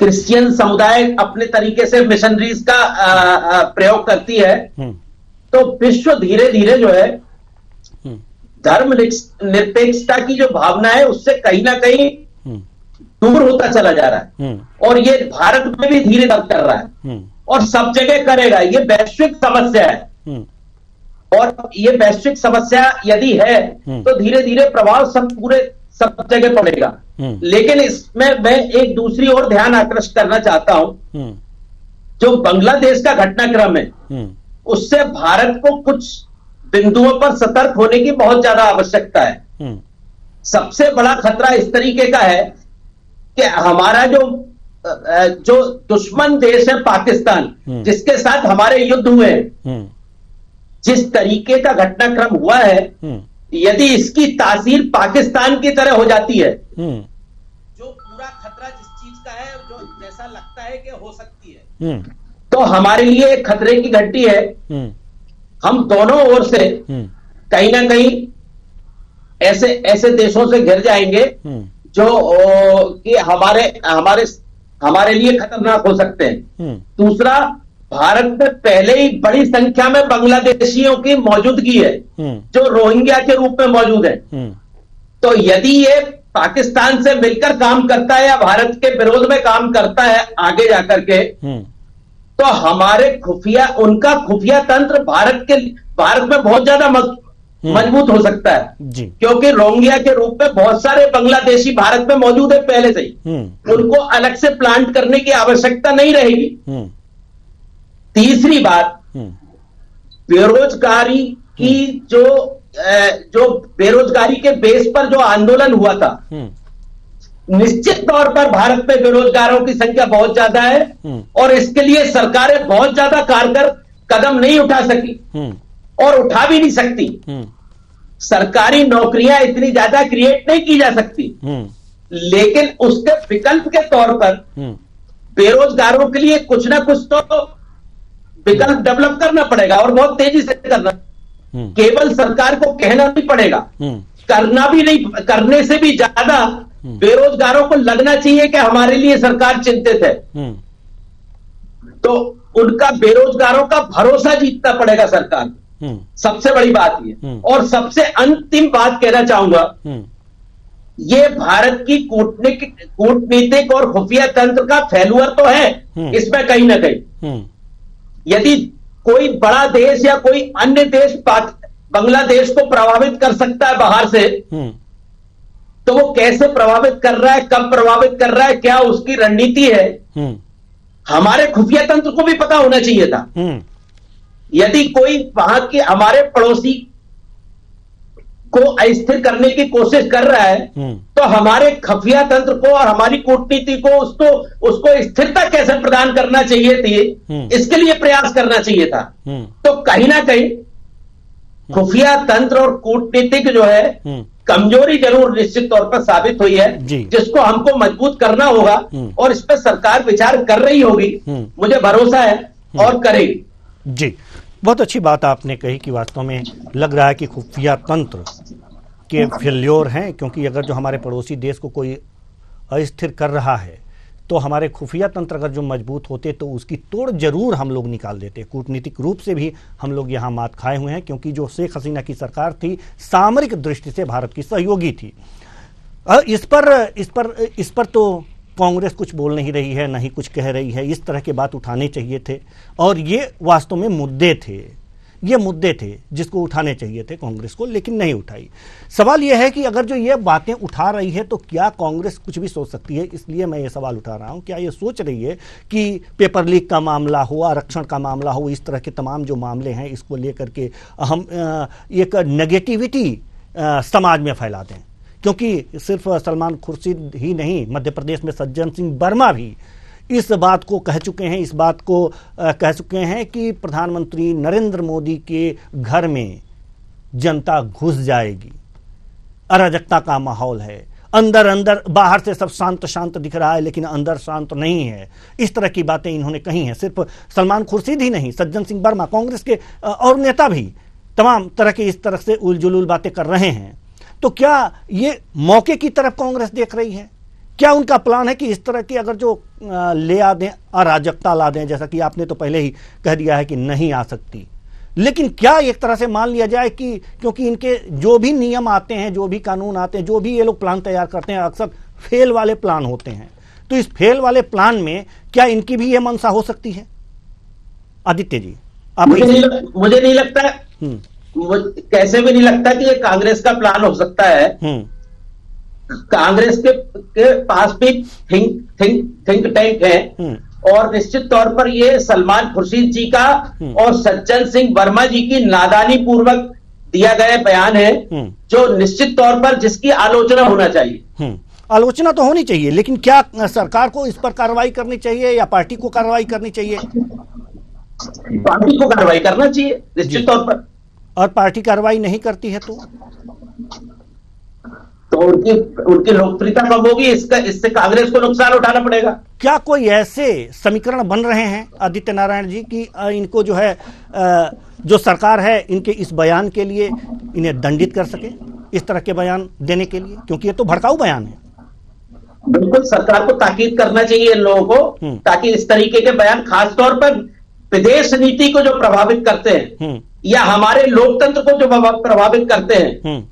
क्रिश्चियन समुदाय अपने तरीके से मिशनरीज का प्रयोग करती है। तो विश्व धीरे धीरे जो है धर्म निरपेक्षता की जो भावना है उससे कहीं ना कहीं दूर होता चला जा रहा है। और ये भारत में भी धीरे धीरे कर रहा है और सब जगह करेगा। ये वैश्विक समस्या है और ये वैश्विक समस्या यदि है तो धीरे धीरे प्रभाव सब जगह पड़ेगा। लेकिन इसमें मैं एक दूसरी ओर ध्यान आकर्षित करना चाहता हूं। जो बांग्लादेश का घटनाक्रम है उससे भारत को कुछ बिंदुओं पर सतर्क होने की बहुत ज्यादा आवश्यकता है। सबसे बड़ा खतरा इस तरीके का है कि हमारा जो दुश्मन देश है पाकिस्तान, जिसके साथ हमारे युद्ध हुए, जिस तरीके का घटनाक्रम हुआ है, यदि इसकी तासीर पाकिस्तान की तरह हो जाती है, जो पूरा खतरा जिस चीज का है, जो जैसा लगता है कि हो सकती है, तो हमारे लिए एक खतरे की घंटी है। हम दोनों ओर से कहीं ना कहीं ऐसे देशों से घिर जाएंगे जो कि हमारे लिए खतरनाक हो सकते हैं। दूसरा, भारत में पहले ही बड़ी संख्या में बांग्लादेशियों की मौजूदगी है जो रोहिंग्या के रूप में मौजूद है। तो यदि ये पाकिस्तान से मिलकर काम करता है या भारत के विरोध में काम करता है आगे जाकर के, तो उनका खुफिया तंत्र भारत में बहुत ज्यादा मजबूत हो सकता है। क्योंकि रोहिंग्या के रूप में बहुत सारे बांग्लादेशी भारत में मौजूद है पहले से ही। उनको अलग से प्लांट करने की आवश्यकता नहीं रहेगी। तीसरी बात, बेरोजगारी की जो बेरोजगारी के बेस पर जो आंदोलन हुआ था, निश्चित तौर पर भारत में बेरोजगारों की संख्या बहुत ज्यादा है और इसके लिए सरकारें बहुत ज्यादा कारगर कदम नहीं उठा सकी और उठा भी नहीं सकती। सरकारी नौकरियां इतनी ज्यादा क्रिएट नहीं की जा सकती, लेकिन उसके विकल्प के तौर पर बेरोजगारों के लिए कुछ ना कुछ तो विकल्प डेवलप करना पड़ेगा और बहुत तेजी से करना। केवल सरकार को कहना नहीं पड़ेगा, करने से भी ज्यादा बेरोजगारों को लगना चाहिए कि हमारे लिए सरकार चिंतित है। तो उनका बेरोजगारों का भरोसा जीतना पड़ेगा सरकार। सबसे बड़ी बात ये। और सबसे अंतिम बात कहना चाहूंगा, ये भारत की कूटनीतिक और खुफिया तंत्र का फेल्यूर तो है इसमें कहीं ना कहीं। यदि कोई बड़ा देश या कोई अन्य देश बांग्लादेश को प्रभावित कर सकता है बाहर से, तो वो कैसे प्रभावित कर रहा है, कब प्रभावित कर रहा है, क्या उसकी रणनीति है, हमारे खुफिया तंत्र को भी पता होना चाहिए था। यदि कोई वहां के हमारे पड़ोसी को अस्थिर करने की कोशिश कर रहा है, तो हमारे खुफिया तंत्र को और हमारी कूटनीति को उसको स्थिरता कैसे प्रदान करना चाहिए थी, इसके लिए प्रयास करना चाहिए था। तो कहीं ना कहीं खुफिया तंत्र और कूटनीतिक जो है कमजोरी जरूर निश्चित तौर पर साबित हुई है, जिसको हमको मजबूत करना होगा और इस पर सरकार विचार कर रही होगी, मुझे भरोसा है और करेगी। जी, बहुत अच्छी बात आपने कही कि वास्तव में लग रहा है कि खुफिया तंत्र के फेल्योर हैं, क्योंकि अगर जो हमारे पड़ोसी देश को कोई अस्थिर कर रहा है तो हमारे खुफिया तंत्र अगर जो मजबूत होते तो उसकी तोड़ जरूर हम लोग निकाल देते। कूटनीतिक रूप से भी हम लोग यहाँ मात खाए हुए हैं, क्योंकि जो शेख हसीना की सरकार थी सामरिक दृष्टि से भारत की सहयोगी थी। इस पर तो कांग्रेस कुछ बोल नहीं रही है, नहीं कुछ कह रही है, इस तरह की बात उठाने चाहिए थे। और ये वास्तव में मुद्दे थे, ये मुद्दे थे जिसको उठाने चाहिए थे कांग्रेस को, लेकिन नहीं उठाई। सवाल यह है कि अगर जो ये बातें उठा रही है तो क्या कांग्रेस कुछ भी सोच सकती है? इसलिए मैं ये सवाल उठा रहा हूँ, क्या ये सोच रही है कि पेपर लीक का मामला हो, आरक्षण का मामला हो, इस तरह के तमाम जो मामले हैं इसको लेकर के हम एक नेगेटिविटी समाज में फैला दें? क्योंकि सिर्फ सलमान खुर्शीद ही नहीं, मध्य प्रदेश में सज्जन सिंह वर्मा भी इस बात को कह चुके हैं, इस बात को कह चुके हैं कि प्रधानमंत्री नरेंद्र मोदी के घर में जनता घुस जाएगी, अराजकता का माहौल है, अंदर अंदर, बाहर से सब शांत शांत दिख रहा है लेकिन अंदर शांत नहीं है। इस तरह की बातें इन्होंने कही हैं। सिर्फ सलमान खुर्शीद ही नहीं, सज्जन सिंह वर्मा, कांग्रेस के और नेता भी तमाम तरह की इस तरह से उलझुल बातें कर रहे हैं। तो क्या ये मौके की तरफ कांग्रेस देख रही है? क्या उनका प्लान है कि इस तरह की अगर जो ले आ दें, अराजकता ला दें, जैसा कि आपने तो पहले ही कह दिया है कि नहीं आ सकती, लेकिन क्या एक तरह से मान लिया जाए कि क्योंकि इनके जो भी नियम आते हैं, जो भी कानून आते हैं, जो भी ये लोग प्लान तैयार करते हैं, अक्सर फेल वाले प्लान होते हैं, तो इस फेल वाले प्लान में क्या इनकी भी ये मंशा हो सकती है? आदित्य जी, आप मुझे नहीं लगता, कैसे भी नहीं लगता कि ये कांग्रेस का प्लान हो सकता है। कांग्रेस के पास भी थिंक टैंक है और निश्चित तौर पर ये सलमान खुर्शीद जी का और सज्जन सिंह वर्मा जी की नादानी पूर्वक दिया गया बयान है, जो निश्चित तौर पर जिसकी आलोचना होना चाहिए। आलोचना तो होनी चाहिए, लेकिन क्या सरकार को इस पर कार्रवाई करनी चाहिए या पार्टी को कार्रवाई करनी चाहिए? पार्टी को कार्रवाई करना चाहिए निश्चित तौर पर। और पार्टी कार्रवाई नहीं करती है तो उनकी लोकप्रियता कम होगी, इससे कांग्रेस को नुकसान उठाना पड़ेगा। क्या कोई ऐसे समीकरण बन रहे हैं आदित्य नारायण जी की इनको जो है जो सरकार है इनके इस बयान के लिए इन्हें दंडित कर सके, इस तरह के बयान देने के लिए? क्योंकि ये तो भड़काऊ बयान है। बिल्कुल सरकार को ताकीद करना चाहिए इन लोगों को, ताकि इस तरीके के बयान खासतौर पर विदेश नीति को जो प्रभावित करते हैं या हमारे लोकतंत्र को जो प्रभावित करते हैं,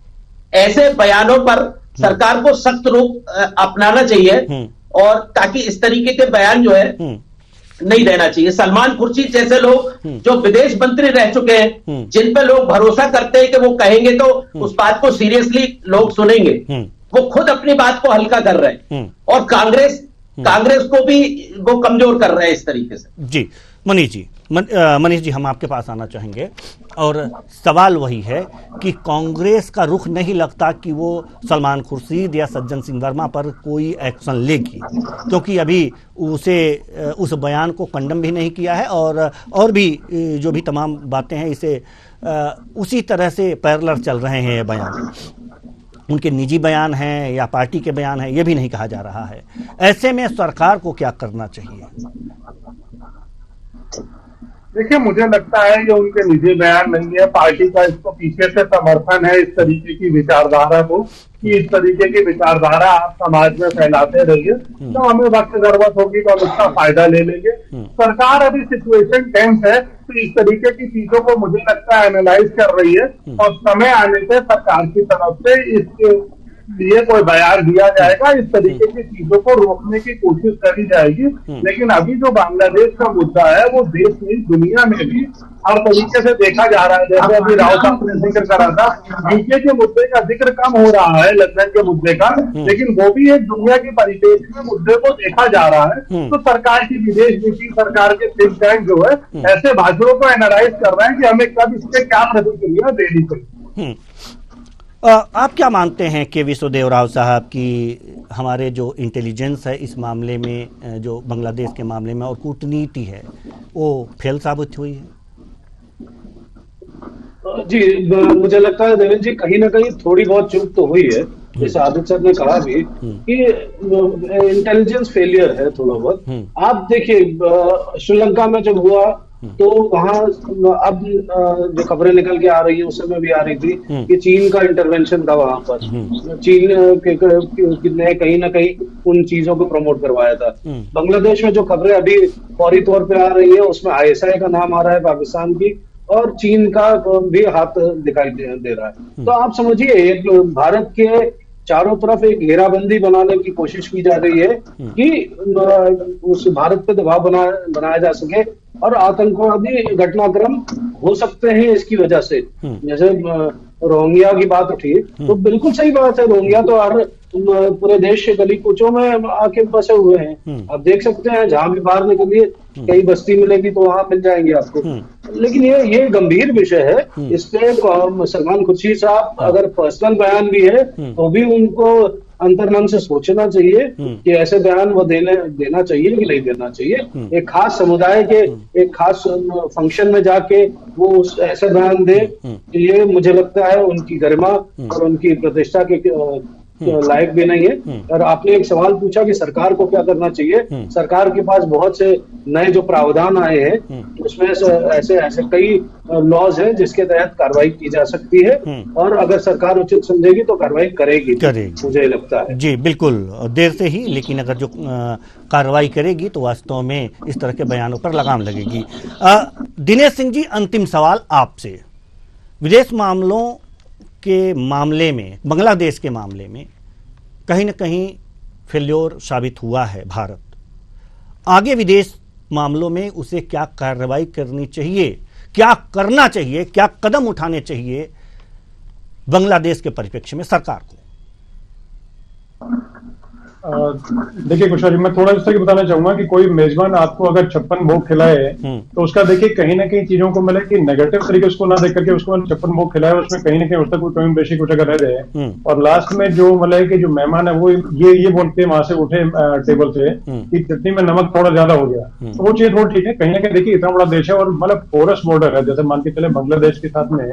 ऐसे बयानों पर सरकार को सख्त रुख अपनाना चाहिए और ताकि इस तरीके के बयान जो है नहीं देना चाहिए। सलमान खुर्शीद जैसे लोग जो विदेश मंत्री रह चुके हैं, जिन पे लोग भरोसा करते हैं कि वो कहेंगे तो उस बात को सीरियसली लोग सुनेंगे, वो खुद अपनी बात को हल्का कर रहे हैं और कांग्रेस को भी वो कमजोर कर रहे हैं इस तरीके से। जी मनीष जी हम आपके पास आना चाहेंगे और सवाल वही है कि कांग्रेस का रुख नहीं लगता कि वो सलमान खुर्शीद या सज्जन सिंह वर्मा पर कोई एक्शन लेगी, क्योंकि अभी उस बयान को कंडम भी नहीं किया है और भी जो भी तमाम बातें हैं इसे उसी तरह से पैरेलल चल रहे हैं। ये बयान उनके निजी बयान हैं या पार्टी के बयान हैं, ये भी नहीं कहा जा रहा है। ऐसे में सरकार को क्या करना चाहिए? देखिए, मुझे लगता है ये उनके निजी बयान नहीं है, पार्टी का इसको पीछे से समर्थन है इस तरीके की विचारधारा को, कि इस तरीके की विचारधारा आप समाज में फैलाते रहिए तो हमें वक्त जरूरत होगी तो हम उसका फायदा ले लेंगे। सरकार अभी सिचुएशन टेंस है तो इस तरीके की चीजों को मुझे लगता है एनालाइज कर रही है और समय आने से सरकार की तरफ से इसके लिए कोई बयान दिया जाएगा, इस तरीके की चीजों को रोकने की कोशिश करी जाएगी। लेकिन अभी जो बांग्लादेश का मुद्दा है वो देश में दुनिया में भी हर तरीके से देखा जा रहा है। जैसे अभी राव साहब ने जिक्र करा था, यूके के मुद्दे का जिक्र कम हो रहा है, लंदन के मुद्दे का, लेकिन वो भी एक दुनिया की परिप्रेक्ष्य में मुद्दे को देखा जा रहा है। तो सरकार की विदेश नीति, सरकार के थिंक टैंक जो है ऐसे भाषणों को एनालाइज कर रहे हैं कि हमें कब इसके क्या प्रतिक्रिया देनी चाहिए। आप क्या मानते हैं कि विश्वदेव राव साहब की हमारे जो इंटेलिजेंस है इस मामले में, जो बांग्लादेश के मामले में और कूटनीति है, वो फेल साबित हुई है? जी मुझे लगता है देवेंद्र जी कहीं ना कहीं थोड़ी बहुत चूक तो हुई है। जैसे आदित्य सर ने कहा भी कि इंटेलिजेंस फेलियर है थोड़ा बहुत। आप देखिए श्रीलंका में जब हुआ तो वहां अब जो खबरें निकल के आ रही है उस समय भी आ रही थी कि चीन का इंटरवेंशन था वहां पर। चीन ने कहीं ना कहीं उन चीजों को प्रमोट करवाया था। बांग्लादेश में जो खबरें अभी फौरी तौर पे आ रही है उसमें ISI का नाम आ रहा है पाकिस्तान की, और चीन का भी हाथ दिखाई दे रहा है। तो आप समझिए एक भारत के चारों तरफ एक घेराबंदी बनाने की कोशिश की जा रही है कि उस भारत पे दबाव बनाया जा सके और आतंकवादी घटनाक्रम हो सकते हैं इसकी वजह से। जैसे रोहिंग्या की बात उठी तो बिल्कुल सही बात है, रोहिंग्या तो हर पूरे देश के गली कूचों में आके फंसे हुए हैं। आप देख सकते हैं जहां भी बाहर निकलिए कई बस्ती मिलेगी तो वहां मिल जाएंगे आपको। लेकिन ये गंभीर विषय है, इस पे सलमान खुर्शीद साहब अगर पर्सनल बयान भी है तो भी उनको अंतर्मन से सोचना चाहिए कि ऐसे बयान वो देना चाहिए कि नहीं देना चाहिए। एक खास समुदाय के एक खास फंक्शन में जाके वो ऐसे बयान दे, ये मुझे लगता है उनकी गरिमा और उनकी प्रतिष्ठा के लायक भी नहीं है। और आपने एक सवाल पूछा कि सरकार को क्या करना चाहिए। सरकार के पास बहुत से नए जो प्रावधान आए हैं उसमें ऐसे कई लॉज हैं जिसके तहत कार्रवाई की जा सकती है और अगर सरकार उचित समझेगी तो कार्रवाई करेगी मुझे लगता है। जी बिल्कुल, देर से ही, लेकिन अगर जो कार्रवाई करेगी तो वास्तव में इस तरह के बयानों पर लगाम लगेगी। दिनेश सिंह जी, अंतिम सवाल आपसे। विदेश मामलों के मामले में, बांग्लादेश के मामले में कहीं न कहीं फेल्योर साबित हुआ है भारत। आगे विदेश मामलों में उसे क्या कार्रवाई करनी चाहिए, क्या करना चाहिए, क्या कदम उठाने चाहिए बांग्लादेश के परिप्रेक्ष्य में सरकार को? देखिए कुशवाहा जी, मैं थोड़ा इस तरह बताना चाहूंगा कि कोई मेजबान आपको अगर 56 भोग खिलाए तो उसका देखिए कहीं ना कहीं चीजों को मिले कि नेगेटिव तरीके उसको ना देख करके उसको 56 भोग खिलाए, उसमें कहीं ना कहीं उसका कोई कमी बेशी कुछ अगर रह जाए और लास्ट में जो मतलब कि जो मेहमान है वो ये बोलते वहां से उठे टेबल से कि चटनी में नमक थोड़ा ज्यादा हो गया, तो वो चीज थोड़ा ठीक है। कहीं ना कहीं देखिए इतना बड़ा देश है और मतलब पोरस बॉर्डर है, जैसे मान के चले बांग्लादेश के साथ में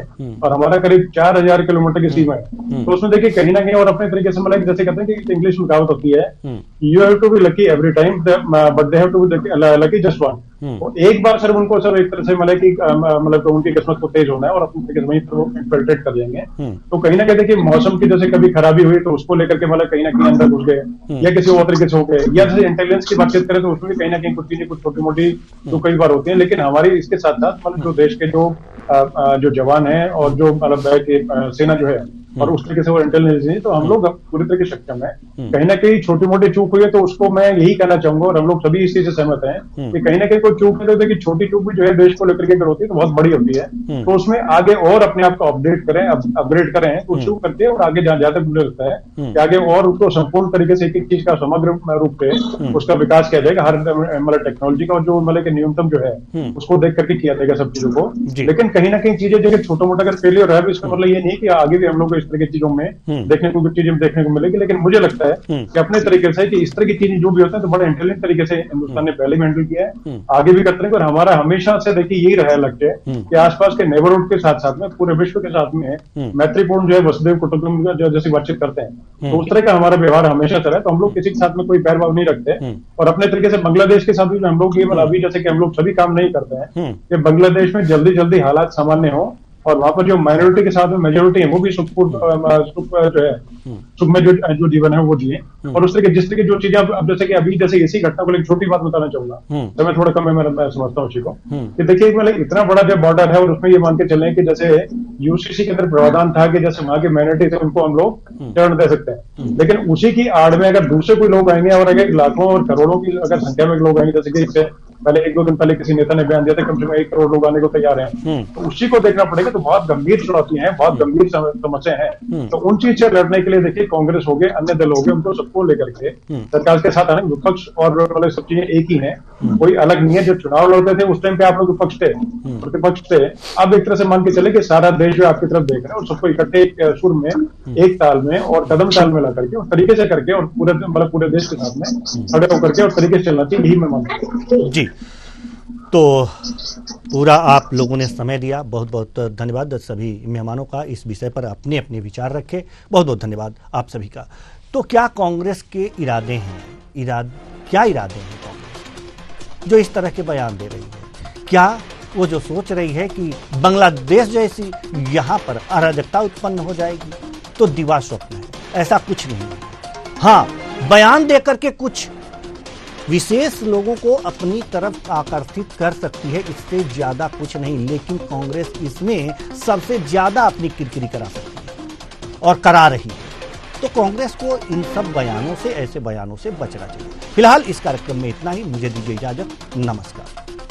और हमारा करीब 4000 किलोमीटर की सीमा है, तो उसमें देखिए कहीं ना कहीं और अपने तरीके से मतलब जैसे कहते हैं कि इंग्लिश में कहावत होती है, you have to be lucky every time, but they have to be lucky just one। तो एक बार सर उनको सर एक तरह से मतलब उनकी किस्मत को तेज होना है और अपनी तरीके से वहीं पर इन्फिल्ट्रेट कर जाएंगे। तो कहीं ना कहीं देखिए मौसम की जैसे कभी खराबी हुई तो उसको लेकर के मतलब कहीं ना कहीं अंदर घुस गए या किसी और तरीके से हो गए, या जैसे इंटेलिजेंस की बातचीत करें तो उसमें भी कहीं ना कहीं कुछ चीजें कुछ छोटी मोटी तो कई बार होती है। लेकिन हमारी इसके साथ साथ मतलब जो देश के जो जवान है और जो मतलब सेना जो है और उस तरीके से वो इंटेलिजेंस नहीं, तो हम लोग पूरी तरीके से सक्षम है। कहीं ना कहीं छोटी मोटी चूक हुई है तो उसको मैं यही कहना चाहूंगा और हम लोग सभी इस चीज से सहमत हैं कि कहीं ना कहीं कोई चूक है तो देखिए छोटी चूक भी जो है देश को लेकर के अगर होती है तो बहुत बड़ी होती है, तो उसमें आगे और अपने आप को अपडेट करें, अपग्रेड करें, तो चूक करते हैं और आगे जहाँ तक मुझे लगता है कि आगे और उसको संपूर्ण तरीके से एक चीज का समग्र रूप से उसका विकास किया जाएगा, हर मतलब टेक्नोलॉजी का जो मतलब न्यूनतम जो है उसको देख करके किया जाएगा सब चीजों को। लेकिन कहीं ना कहीं चीजें जो छोटा मोटा अगर फेलियर है इसका मतलब ये नहीं कि आगे भी हम लोग इस तरह की चीजों में देखने को चीजें देखने को मिलेगी। लेकिन मुझे लगता है कि अपने तरीके से कि इस तरह की चीजें जो भी होता है तो बड़े इंटेलिजेंट तरीके से हिंदुस्तान ने पहले भी हैंडल किया है, आगे भी करते हैं। और हमारा हमेशा से देखिए यही रहा लक्ष्य कि आसपास के नेबरहुड के साथ साथ में पूरे विश्व के साथ में मैत्रीपूर्ण जो है वसुधैव कुटुंबकम जैसी बातचीत करते हैं, तो उस तरह का हमारा व्यवहार हमेशा से रहा है। तो हम लोग किसी के साथ में कोई पैरभाव नहीं रखते और अपने तरीके से बांग्लादेश के साथ भी हम लोग ये अभी जैसे कि हम लोग सभी काम नहीं करते हैं कि बांग्लादेश में जल्दी जल्दी हालात सामान्य हो और वहां पर जो माइनॉरिटी के साथ में मेजोरिटी है वो भी सुख में जो जीवन है वो जिए। और उस तरह जिस तरह की जो चीजें अब जैसे कि अभी जैसे इसी घटना को लेकर छोटी बात बताना चाहूंगा, तो मैं थोड़ा कम मैं समझता हूँ उसी को कि देखिए मतलब इतना बड़ा जो बॉर्डर है और उसमें ये मान के चले कि जैसे यूसीसी के अंदर प्रावधान था कि जैसे वहां की माइनॉरिटी थे उनको हम लोग चरण दे सकते हैं, लेकिन उसी की आड़ में अगर दूसरे कोई लोग आएंगे और अगर लाखों और करोड़ों की अगर संख्या में लोग आएंगे, जैसे कि पहले 1-2 दिन पहले किसी नेता ने बयान दिया था कम से कम 1 करोड़ लोग आने को तैयार हैं, तो उसी को देखना पड़ेगा। तो बहुत गंभीर चुनौतियां हैं, बहुत गंभीर समस्या हैं। तो उन चीज से लड़ने के लिए देखिए कांग्रेस हो गए, अन्य दल हो गए, उनको सबको लेकर के सरकार के साथ आने विपक्ष और मतलब सब चीजें एक ही है, कोई अलग नहीं है। जो चुनाव लड़ते थे उस टाइम पे आप लोग विपक्ष थे, प्रतिपक्ष थे, अब एक तरह से मान के चले कि सारा देश जो आपकी तरफ देख रहे हैं और सबको इकट्ठे एक सुर में, एक ताल में और कदम ताल में ला करके और तरीके से करके और पूरे मतलब पूरे देश के साथ में खड़े होकर के और तरीके से चलना चाहिए, यही मैं मानता हूँ। जी, तो पूरा आप लोगों ने समय दिया, बहुत बहुत धन्यवाद सभी मेहमानों का। इस विषय पर अपने अपने विचार रखे, बहुत बहुत धन्यवाद आप सभी का। तो क्या कांग्रेस के इरादे हैं, क्या इरादे हैं कांग्रेस जो इस तरह के बयान दे रही है? क्या वो जो सोच रही है कि बांग्लादेश जैसी यहाँ पर अराजकता उत्पन्न हो जाएगी? तो दिवा स्वप्न है, ऐसा कुछ नहीं है। हाँ, बयान देकर के कुछ विशेष लोगों को अपनी तरफ आकर्षित कर सकती है, इससे ज्यादा कुछ नहीं। लेकिन कांग्रेस इसमें सबसे ज्यादा अपनी किरकिरी करा सकती है और करा रही है। तो कांग्रेस को इन सब बयानों से, ऐसे बयानों से बचना चाहिए। फिलहाल इस कार्यक्रम में इतना ही। मुझे दीजिए इजाजत। नमस्कार।